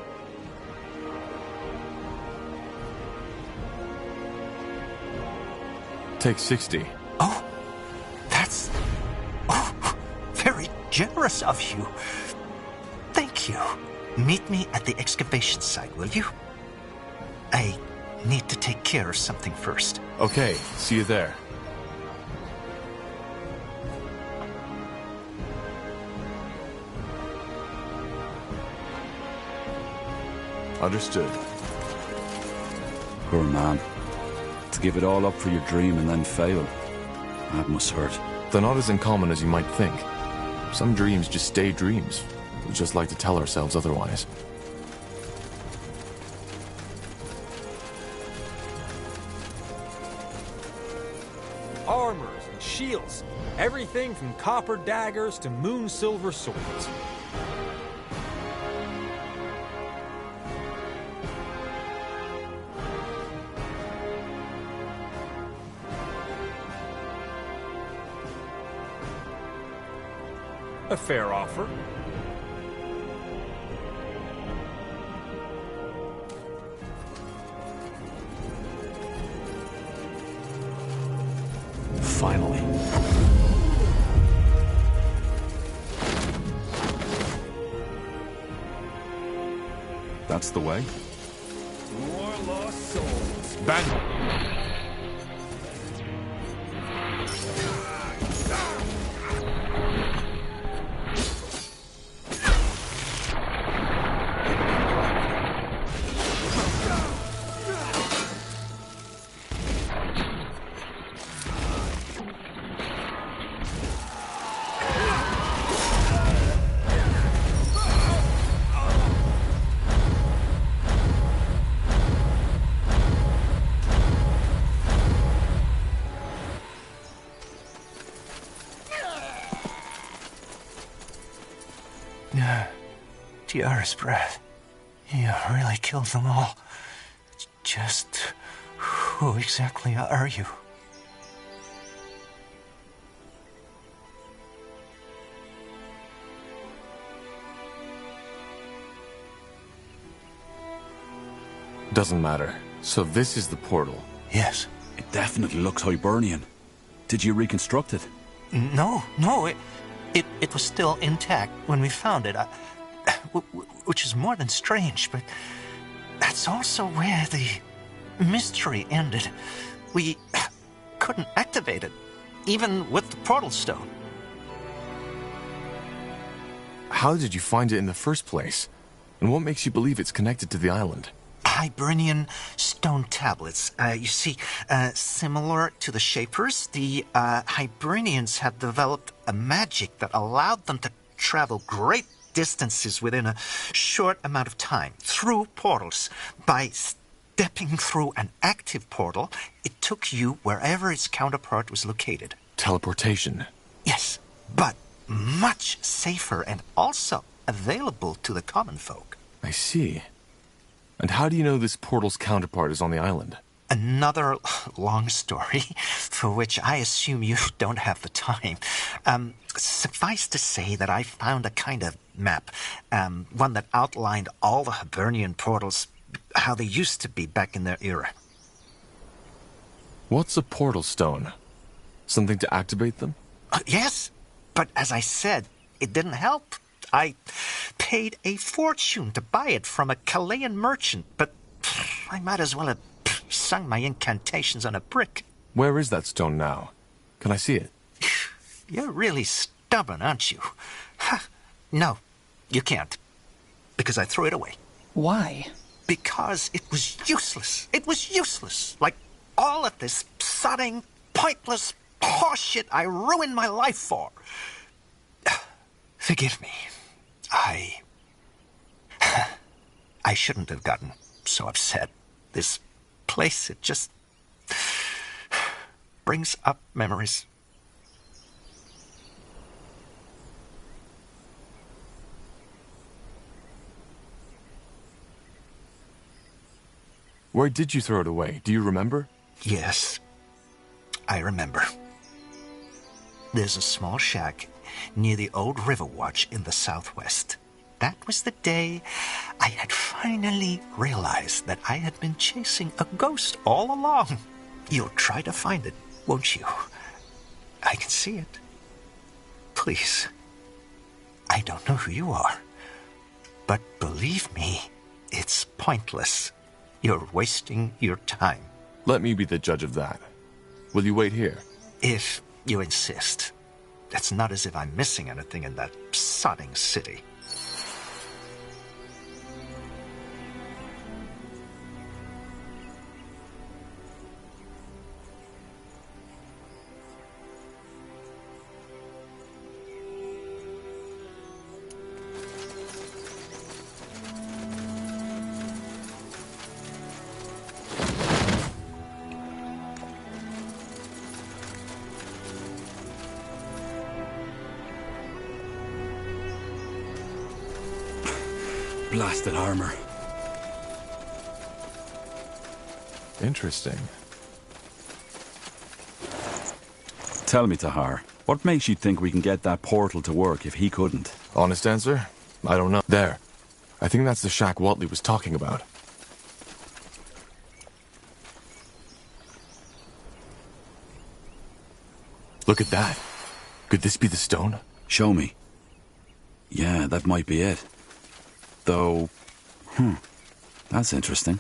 Take 60. Oh, that's very generous of you. Thank you. Meet me at the excavation site, will you? I need to take care of something first. Okay, see you there. Understood. Poor man. To give it all up for your dream and then fail. That must hurt. They're not as uncommon as you might think. Some dreams just stay dreams. We just like to tell ourselves otherwise. Armors and shields. Everything from copper daggers to moon silver swords. A fair offer. Finally. That's the way. More lost souls. Bang! Tiara's breath. You really killed them all. Just who exactly are you? Doesn't matter. So this is the portal? Yes. It definitely looks Hibernian. Did you reconstruct it? No. It was still intact when we found it. Which is more than strange, but that's also where the mystery ended. We couldn't activate it, even with the portal stone. How did you find it in the first place? And what makes you believe it's connected to the island? Hibernian stone tablets. You see, similar to the Shapers, the Hibernians had developed a magic that allowed them to travel great distances within a short amount of time through portals by stepping through an active portal, it took you wherever its counterpart was located. Teleportation. Yes, but much safer and also available to the common folk. I see. And how do you know this portal's counterpart is on the island? Another long story, for which I assume you don't have the time. Suffice to say that I found a kind of map, one that outlined all the Hibernian portals, how they used to be back in their era. What's a portal stone? Something to activate them? Yes, but as I said, it didn't help. I paid a fortune to buy it from a Chilean merchant, but I might as well have sung my incantations on a brick. Where is that stone now? Can I see it? You're really stubborn, aren't you? No, you can't. Because I threw it away. Why? Because it was useless. It was useless. Like all of this sodding, pointless horseshit I ruined my life for. Forgive me. I shouldn't have gotten so upset. This place, it just brings up memories. Where did you throw it away? Do you remember? Yes, I remember. There's a small shack near the old river watch in the southwest. That was the day I had finally realized that I had been chasing a ghost all along. You'll try to find it, won't you? I can see it. Please. I don't know who you are, but believe me, it's pointless. You're wasting your time. Let me be the judge of that. Will you wait here? If you insist. It's not as if I'm missing anything in that sodding city. Blasted armor. Interesting. Tell me, Tahar, what makes you think we can get that portal to work if he couldn't? Honest answer? I don't know. There. I think that's the shack Watley was talking about. Look at that. Could this be the stone? Show me. Yeah, that might be it. Though, that's interesting.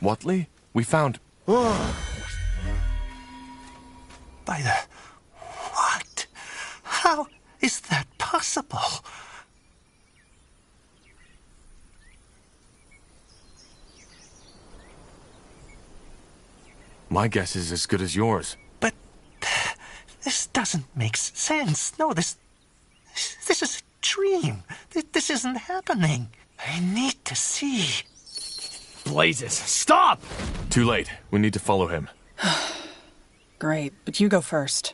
Watley? We found... By the... What? How is that possible? My guess is as good as yours. But this doesn't make sense. No, this is a dream. This isn't happening. I need to see. Blazes, stop! Too late. We need to follow him. Great, but you go first.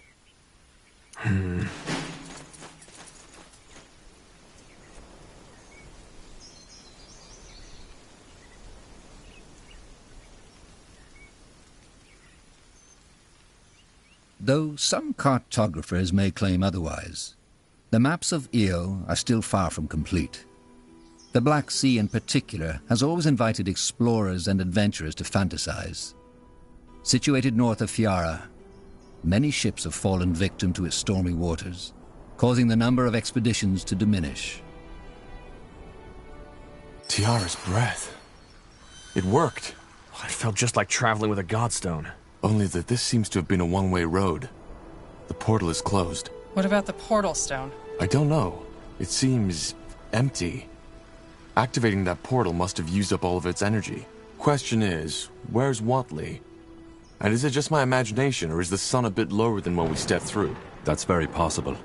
Though some cartographers may claim otherwise, the maps of Io are still far from complete. The Black Sea in particular has always invited explorers and adventurers to fantasize. Situated north of Fiara, many ships have fallen victim to its stormy waters, causing the number of expeditions to diminish. Tiara's breath. It worked. I felt just like traveling with a godstone. Only that this seems to have been a one-way road. The portal is closed. What about the portal stone? I don't know. It seems empty. Activating that portal must have used up all of its energy. Question is, where's Watley? And is it just my imagination, or is the sun a bit lower than when we stepped through? That's very possible.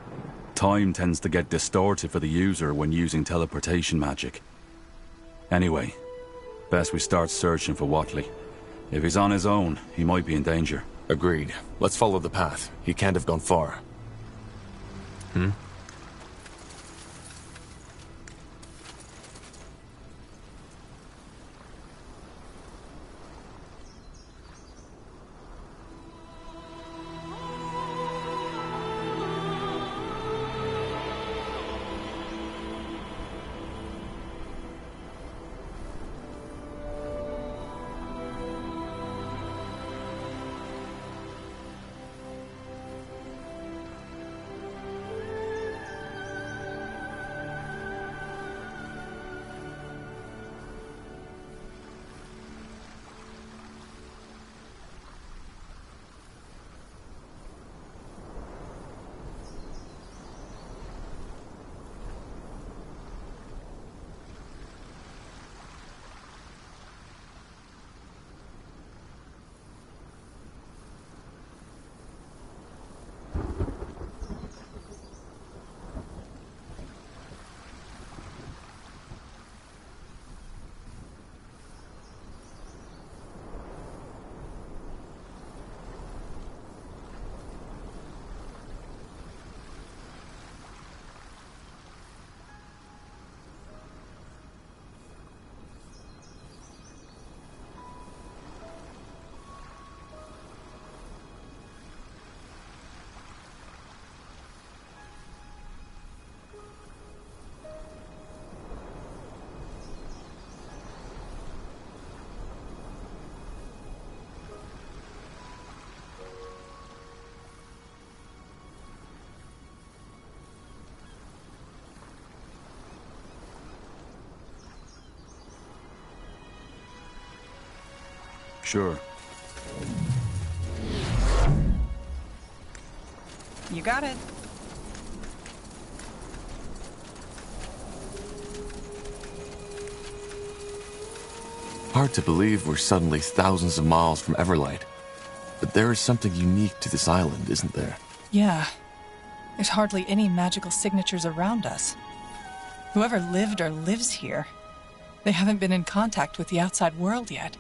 Time tends to get distorted for the user when using teleportation magic. Anyway, best we start searching for Watley. If he's on his own, he might be in danger. Agreed. Let's follow the path. He can't have gone far. Sure. You got it. Hard to believe we're suddenly thousands of miles from Everlight. But there is something unique to this island, isn't there? Yeah. There's hardly any magical signatures around us. Whoever lived or lives here, they haven't been in contact with the outside world yet.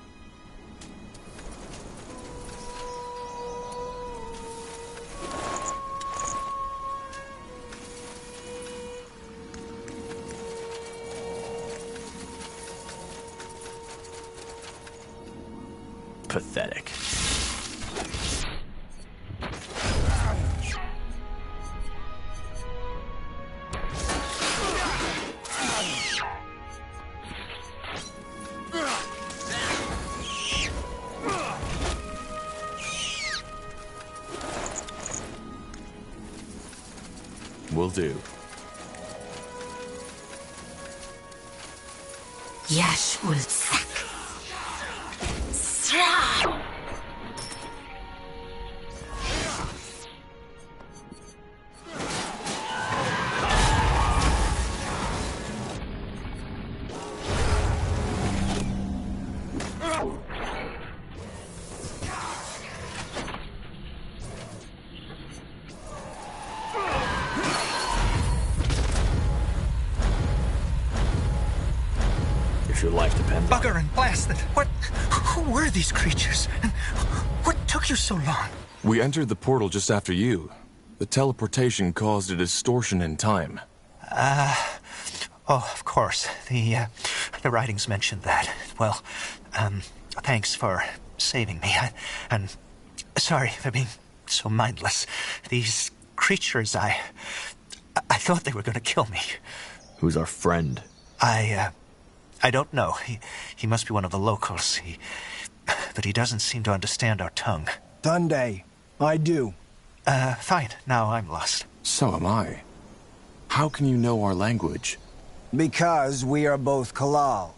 Pathetic. Will do. Yashulsak. If your life depends on it. Bugger and blast it! Who were these creatures? And what took you so long? We entered the portal just after you. The teleportation caused a distortion in time. Oh, of course. The writings mentioned that. Well, thanks for saving me. And sorry for being so mindless. These creatures, I thought they were going to kill me. Who's our friend? I don't know. He must be one of the locals. But he doesn't seem to understand our tongue. Tunde, I do. Fine. Now I'm lost. So am I. How can you know our language? Because we are both Kalal.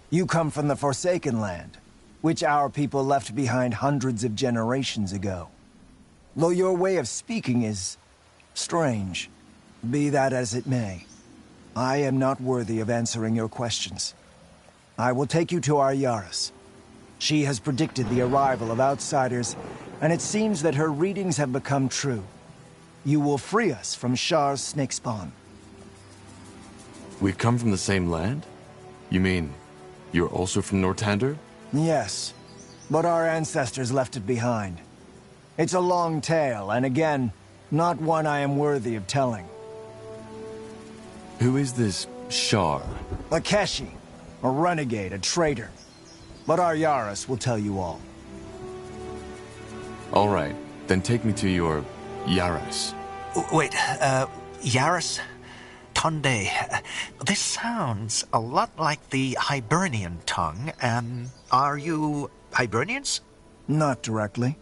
You come from the Forsaken Land, which our people left behind hundreds of generations ago. Though your way of speaking is Strange. Be that as it may, I am not worthy of answering your questions. I will take you to our Yaris. She has predicted the arrival of outsiders, and it seems that her readings have become true. You will free us from Shar's snake spawn. We come from the same land? You mean, you're also from Nortander? Yes, but our ancestors left it behind. It's a long tale, and again, not one I am worthy of telling. Who is this Shar? Lakeshi, a renegade, a traitor. But our Yaris will tell you all. All right, then take me to your Yaris. Wait, Yaris? Tonde. This sounds a lot like the Hibernian tongue. Are you Hibernians? Not directly.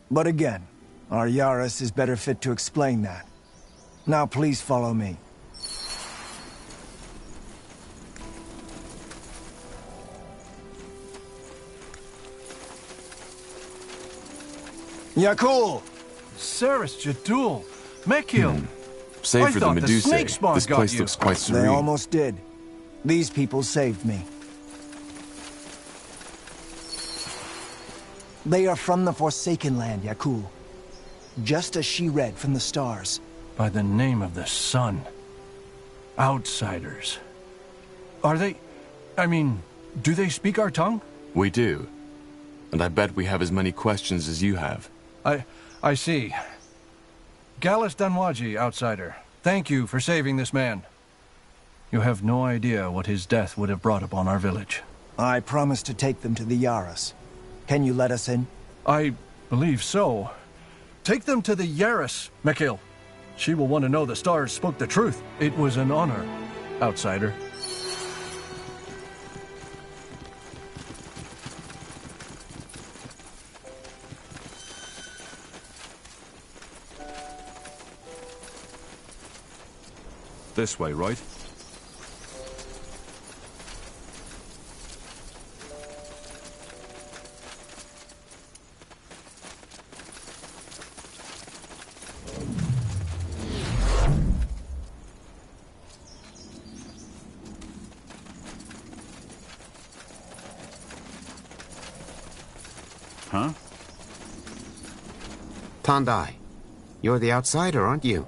But again, our Yaris is better fit to explain that. Now please follow me. Yakul! Saris Jadul! Mekil! Save for the Medusa, this place looks quite serene. They almost did. These people saved me. They are from the Forsaken Land, Yakul. Just as she read from the stars. By the name of the sun. Outsiders. Are they... do they speak our tongue? We do. And I bet we have as many questions as you have. I see. Gallus Danwaji, outsider. Thank you for saving this man. You have no idea what his death would have brought upon our village. I promised to take them to the Yaris. Can you let us in? I believe so. Take them to the Yaris, Mekil. She will want to know the stars spoke the truth. It was an honor, outsider. This way, right? Huh? Tandai, you're the outsider, aren't you?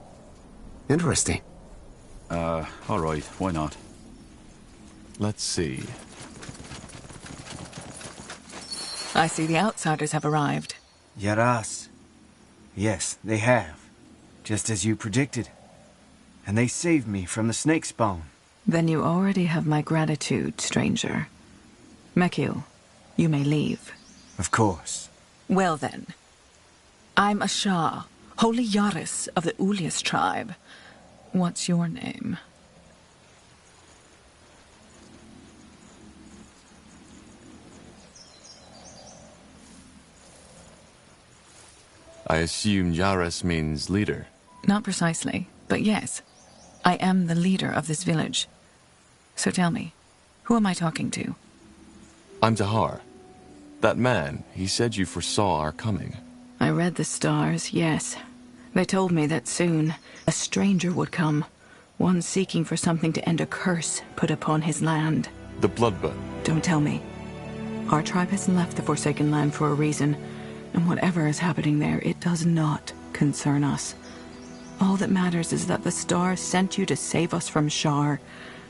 Interesting. All right, why not? Let's see. I see the outsiders have arrived. Yaras. Yes, they have. Just as you predicted. And they saved me from the snake spawn. Then you already have my gratitude, stranger. Mekil, you may leave. Of course. Well then. I'm a Shah, holy Yaris of the Ulias tribe. What's your name? I assume Yaris means leader. Not precisely, but yes. I am the leader of this village. So tell me, who am I talking to? I'm Tahar. That man, he said you foresaw our coming. I read the stars, yes. They told me that soon a stranger would come, one seeking for something to end a curse put upon his land. The Bloodbud. Don't tell me. Our tribe has left the Forsaken Land for a reason, and whatever is happening there, it does not concern us. All that matters is that the stars sent you to save us from Shar,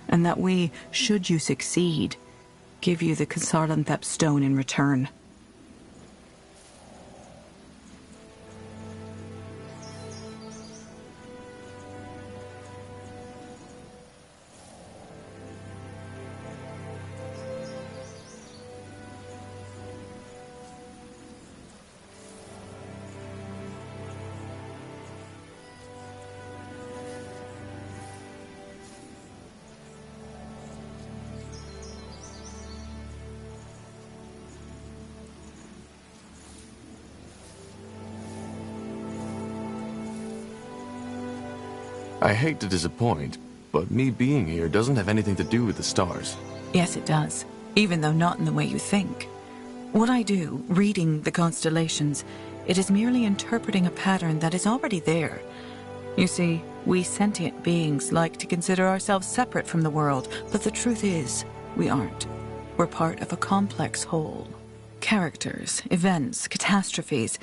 and that we, should you succeed, give you the Kasarlanthep stone in return. I hate to disappoint, but me being here doesn't have anything to do with the stars. Yes, it does, even though not in the way you think. What I do, reading the constellations, it is merely interpreting a pattern that is already there. You see, we sentient beings like to consider ourselves separate from the world, but the truth is, we aren't. We're part of a complex whole. Characters, events, catastrophes,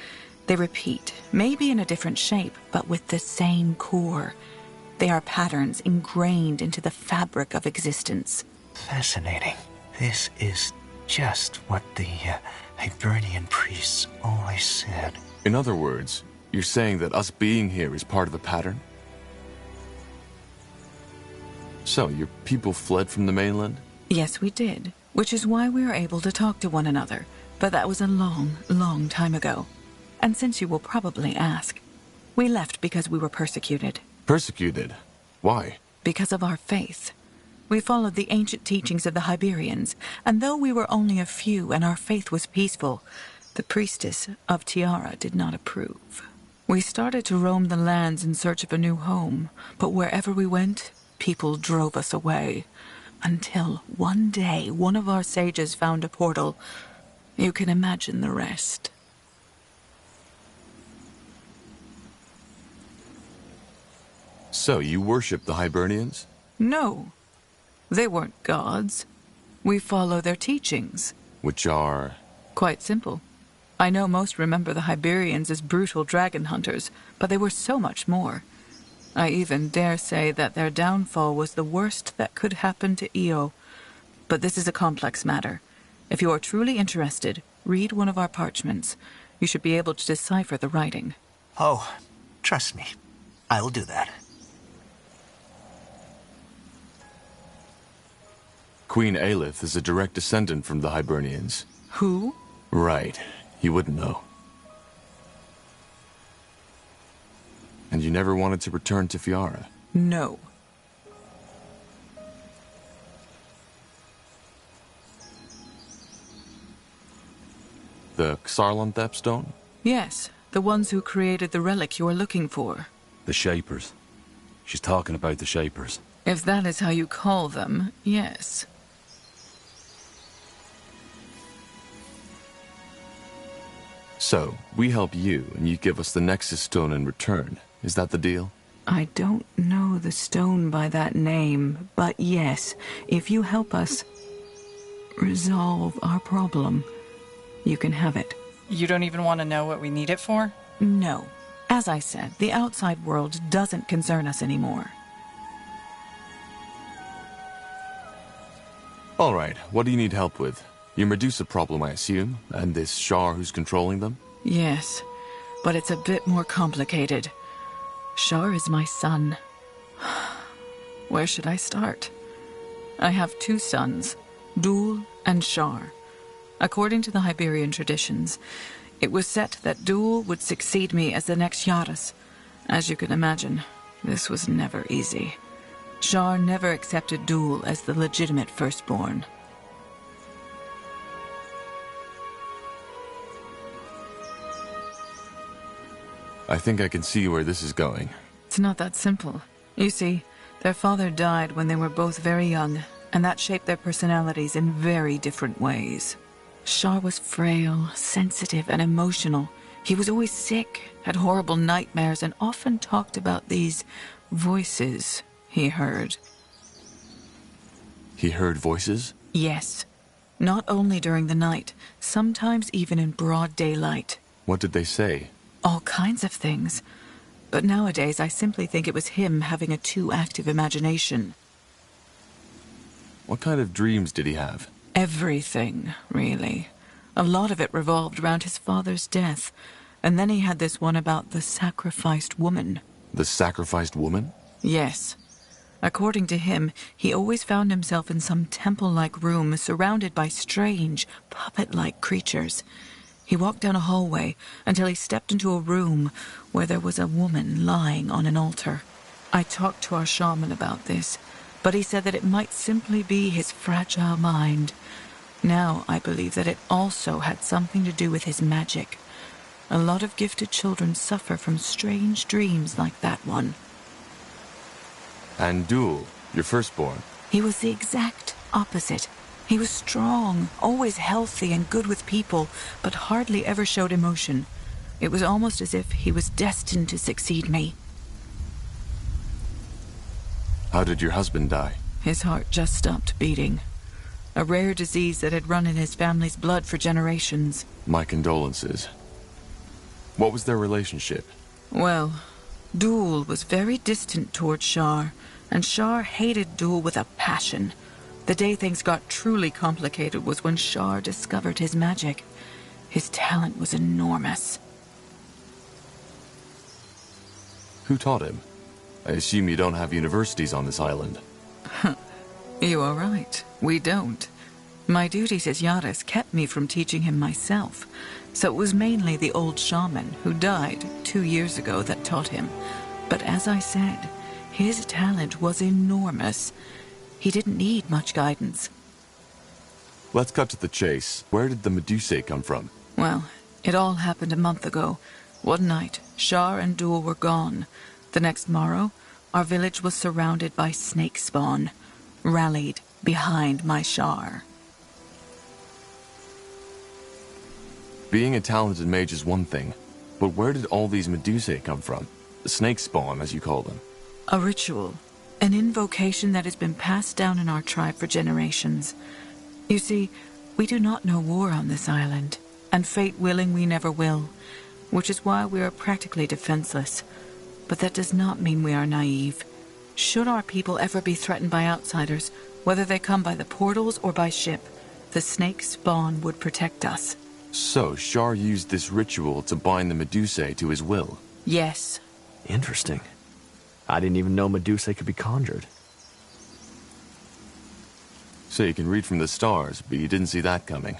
they repeat, maybe in a different shape, but with the same core. They are patterns ingrained into the fabric of existence. Fascinating. This is just what the Hibernian priests always said. In other words, you're saying that us being here is part of a pattern? So, your people fled from the mainland? Yes, we did, which is why we were able to talk to one another. But that was a long, long time ago. And since you will probably ask, we left because we were persecuted. Persecuted? Why? Because of our faith. We followed the ancient teachings of the Hiberians, and though we were only a few and our faith was peaceful, the priestess of Tiara did not approve. We started to roam the lands in search of a new home, but wherever we went, people drove us away. Until one day, one of our sages found a portal. You can imagine the rest. So, you worship the Hibernians? No. They weren't gods. We follow their teachings. Which are? Quite simple. I know most remember the Hiberians as brutal dragon hunters, but they were so much more. I even dare say that their downfall was the worst that could happen to Io. But this is a complex matter. If you are truly interested, read one of our parchments. You should be able to decipher the writing. Oh, trust me. I'll do that. Queen Aelith is a direct descendant from the Hibernians. Who? Right. You wouldn't know. And you never wanted to return to Fiara? No. The Xarlanthep stone? Yes, the ones who created the relic you are looking for. The Shapers. She's talking about the Shapers. If that is how you call them, yes. So, we help you, and you give us the Nexus Stone in return. Is that the deal? I don't know the stone by that name, but yes, if you help us resolve our problem, you can have it. You don't even want to know what we need it for? No. As I said, the outside world doesn't concern us anymore. All right, what do you need help with? Your Medusa problem, I assume, and this Shar who's controlling them? Yes, but it's a bit more complicated. Shar is my son. Where should I start? I have 2 sons, Dul and Shar. According to the Hiberian traditions, it was set that Dul would succeed me as the next Yaras. As you can imagine, this was never easy. Shar never accepted Dul as the legitimate firstborn. I think I can see where this is going. It's not that simple. You see, their father died when they were both very young, and that shaped their personalities in very different ways. Shar was frail, sensitive, and emotional. He was always sick, had horrible nightmares, and often talked about these voices he heard. He heard voices? Yes. Not only during the night, sometimes even in broad daylight. What did they say? All kinds of things. But nowadays I simply think it was him having a too active imagination. What kind of dreams did he have? Everything, really. A lot of it revolved around his father's death. And then he had this one about the sacrificed woman. The sacrificed woman? Yes. According to him, he always found himself in some temple-like room surrounded by strange, puppet-like creatures. He walked down a hallway until he stepped into a room where there was a woman lying on an altar. I talked to our shaman about this, but he said that it might simply be his fragile mind. Now I believe that it also had something to do with his magic. A lot of gifted children suffer from strange dreams like that one. And Dul, your firstborn? He was the exact opposite. He was strong, always healthy and good with people, but hardly ever showed emotion. It was almost as if he was destined to succeed me. How did your husband die? His heart just stopped beating. A rare disease that had run in his family's blood for generations. My condolences. What was their relationship? Well, Dul was very distant toward Shar, and Shar hated Dul with a passion. The day things got truly complicated was when Shar discovered his magic. His talent was enormous. Who taught him? I assume you don't have universities on this island. You are right. We don't. My duties as Yaras kept me from teaching him myself, so it was mainly the old shaman who died 2 years ago that taught him. But as I said, his talent was enormous. He didn't need much guidance. Let's cut to the chase. Where did the Medusae come from? Well, it all happened a month ago. One night, Shar and Dul were gone. The next morrow, our village was surrounded by snake spawn, rallied behind my Shar. Being a talented mage is one thing, but where did all these Medusae come from? The snake spawn, as you call them. A ritual, an invocation that has been passed down in our tribe for generations. You see, we do not know war on this island, and fate willing we never will, which is why we are practically defenseless. But that does not mean we are naive. Should our people ever be threatened by outsiders, whether they come by the portals or by ship, the snake spawn would protect us. So, Shar used this ritual to bind the Medusae to his will? Yes. Interesting. I didn't even know Medusae could be conjured. So you can read from the stars, but you didn't see that coming.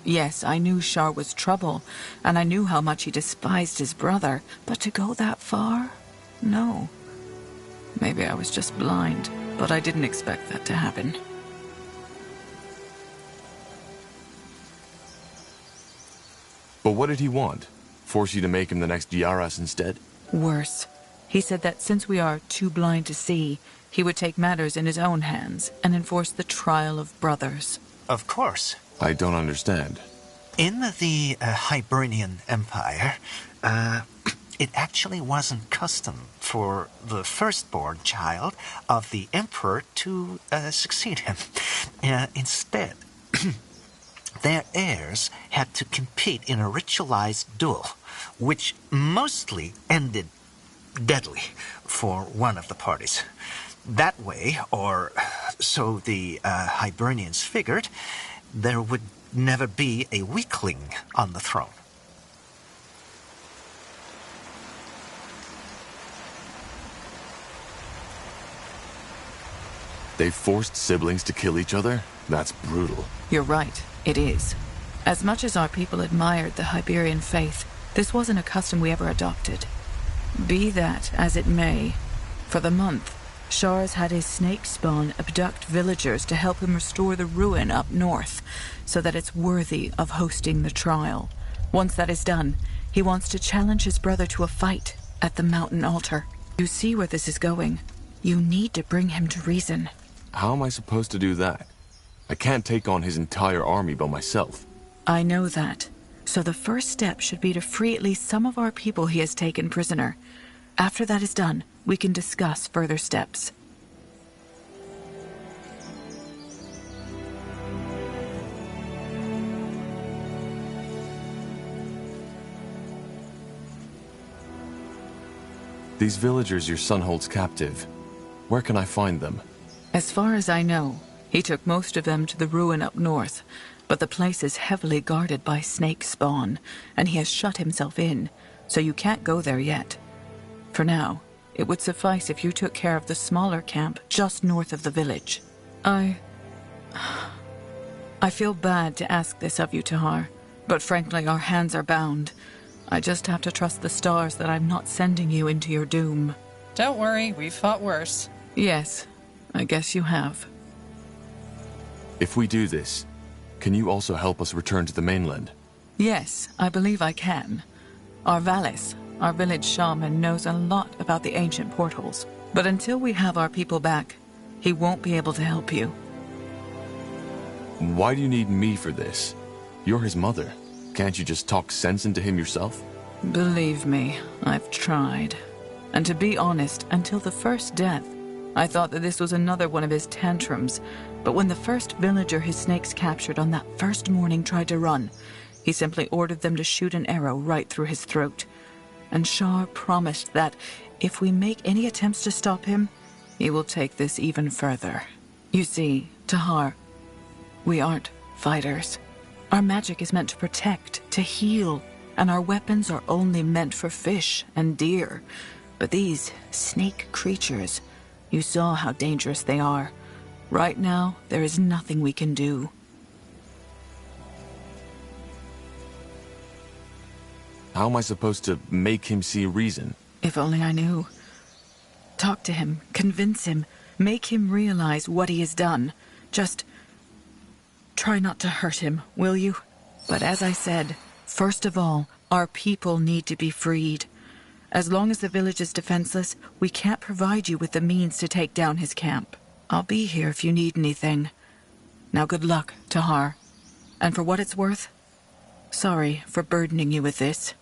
Yes, I knew Shar was trouble, and I knew how much he despised his brother, but to go that far? No. Maybe I was just blind, but I didn't expect that to happen. But what did he want? Force you to make him the next Yaras instead? Worse. He said that since we are too blind to see, he would take matters in his own hands and enforce the trial of brothers. Of course. I don't understand. In the Hibernian Empire, it actually wasn't custom for the firstborn child of the emperor to succeed him. Instead, their heirs had to compete in a ritualized duel, which mostly ended deadly for one of the parties. That way, or so the Hibernians figured, there would never be a weakling on the throne. They forced siblings to kill each other? That's brutal. You're right, it is. As much as our people admired the Hiberian faith, this wasn't a custom we ever adopted. Be that as it may, for the month, Shar's had his snake spawn abduct villagers to help him restore the ruin up north, so that it's worthy of hosting the trial. Once that is done, he wants to challenge his brother to a fight at the mountain altar. You see where this is going. You need to bring him to reason. How am I supposed to do that? I can't take on his entire army by myself. I know that. So the first step should be to free at least some of our people he has taken prisoner. After that is done, we can discuss further steps. These villagers your son holds captive, where can I find them? As far as I know, he took most of them to the ruin up north, but the place is heavily guarded by snake spawn, and he has shut himself in, so you can't go there yet. For now, it would suffice if you took care of the smaller camp just north of the village. I feel bad to ask this of you, Tahar, but frankly our hands are bound. I just have to trust the stars that I'm not sending you into your doom. Don't worry, we've fought worse. Yes, I guess you have. If we do this, can you also help us return to the mainland? Yes, I believe I can. Our Valis, our village shaman, knows a lot about the ancient portals. But until we have our people back, he won't be able to help you. Why do you need me for this? You're his mother. Can't you just talk sense into him yourself? Believe me, I've tried. And to be honest, until the first death, I thought that this was another one of his tantrums, but when the first villager his snakes captured on that first morning tried to run, he simply ordered them to shoot an arrow right through his throat. And Shar promised that if we make any attempts to stop him, he will take this even further. You see, Tahar, we aren't fighters. Our magic is meant to protect, to heal, and our weapons are only meant for fish and deer. But these snake creatures, you saw how dangerous they are. Right now, there is nothing we can do. How am I supposed to make him see reason? If only I knew. Talk to him, convince him, make him realize what he has done. Just try not to hurt him, will you? But as I said, first of all, our people need to be freed. As long as the village is defenseless, we can't provide you with the means to take down his camp. I'll be here if you need anything. Now good luck, Tahar. And for what it's worth, sorry for burdening you with this.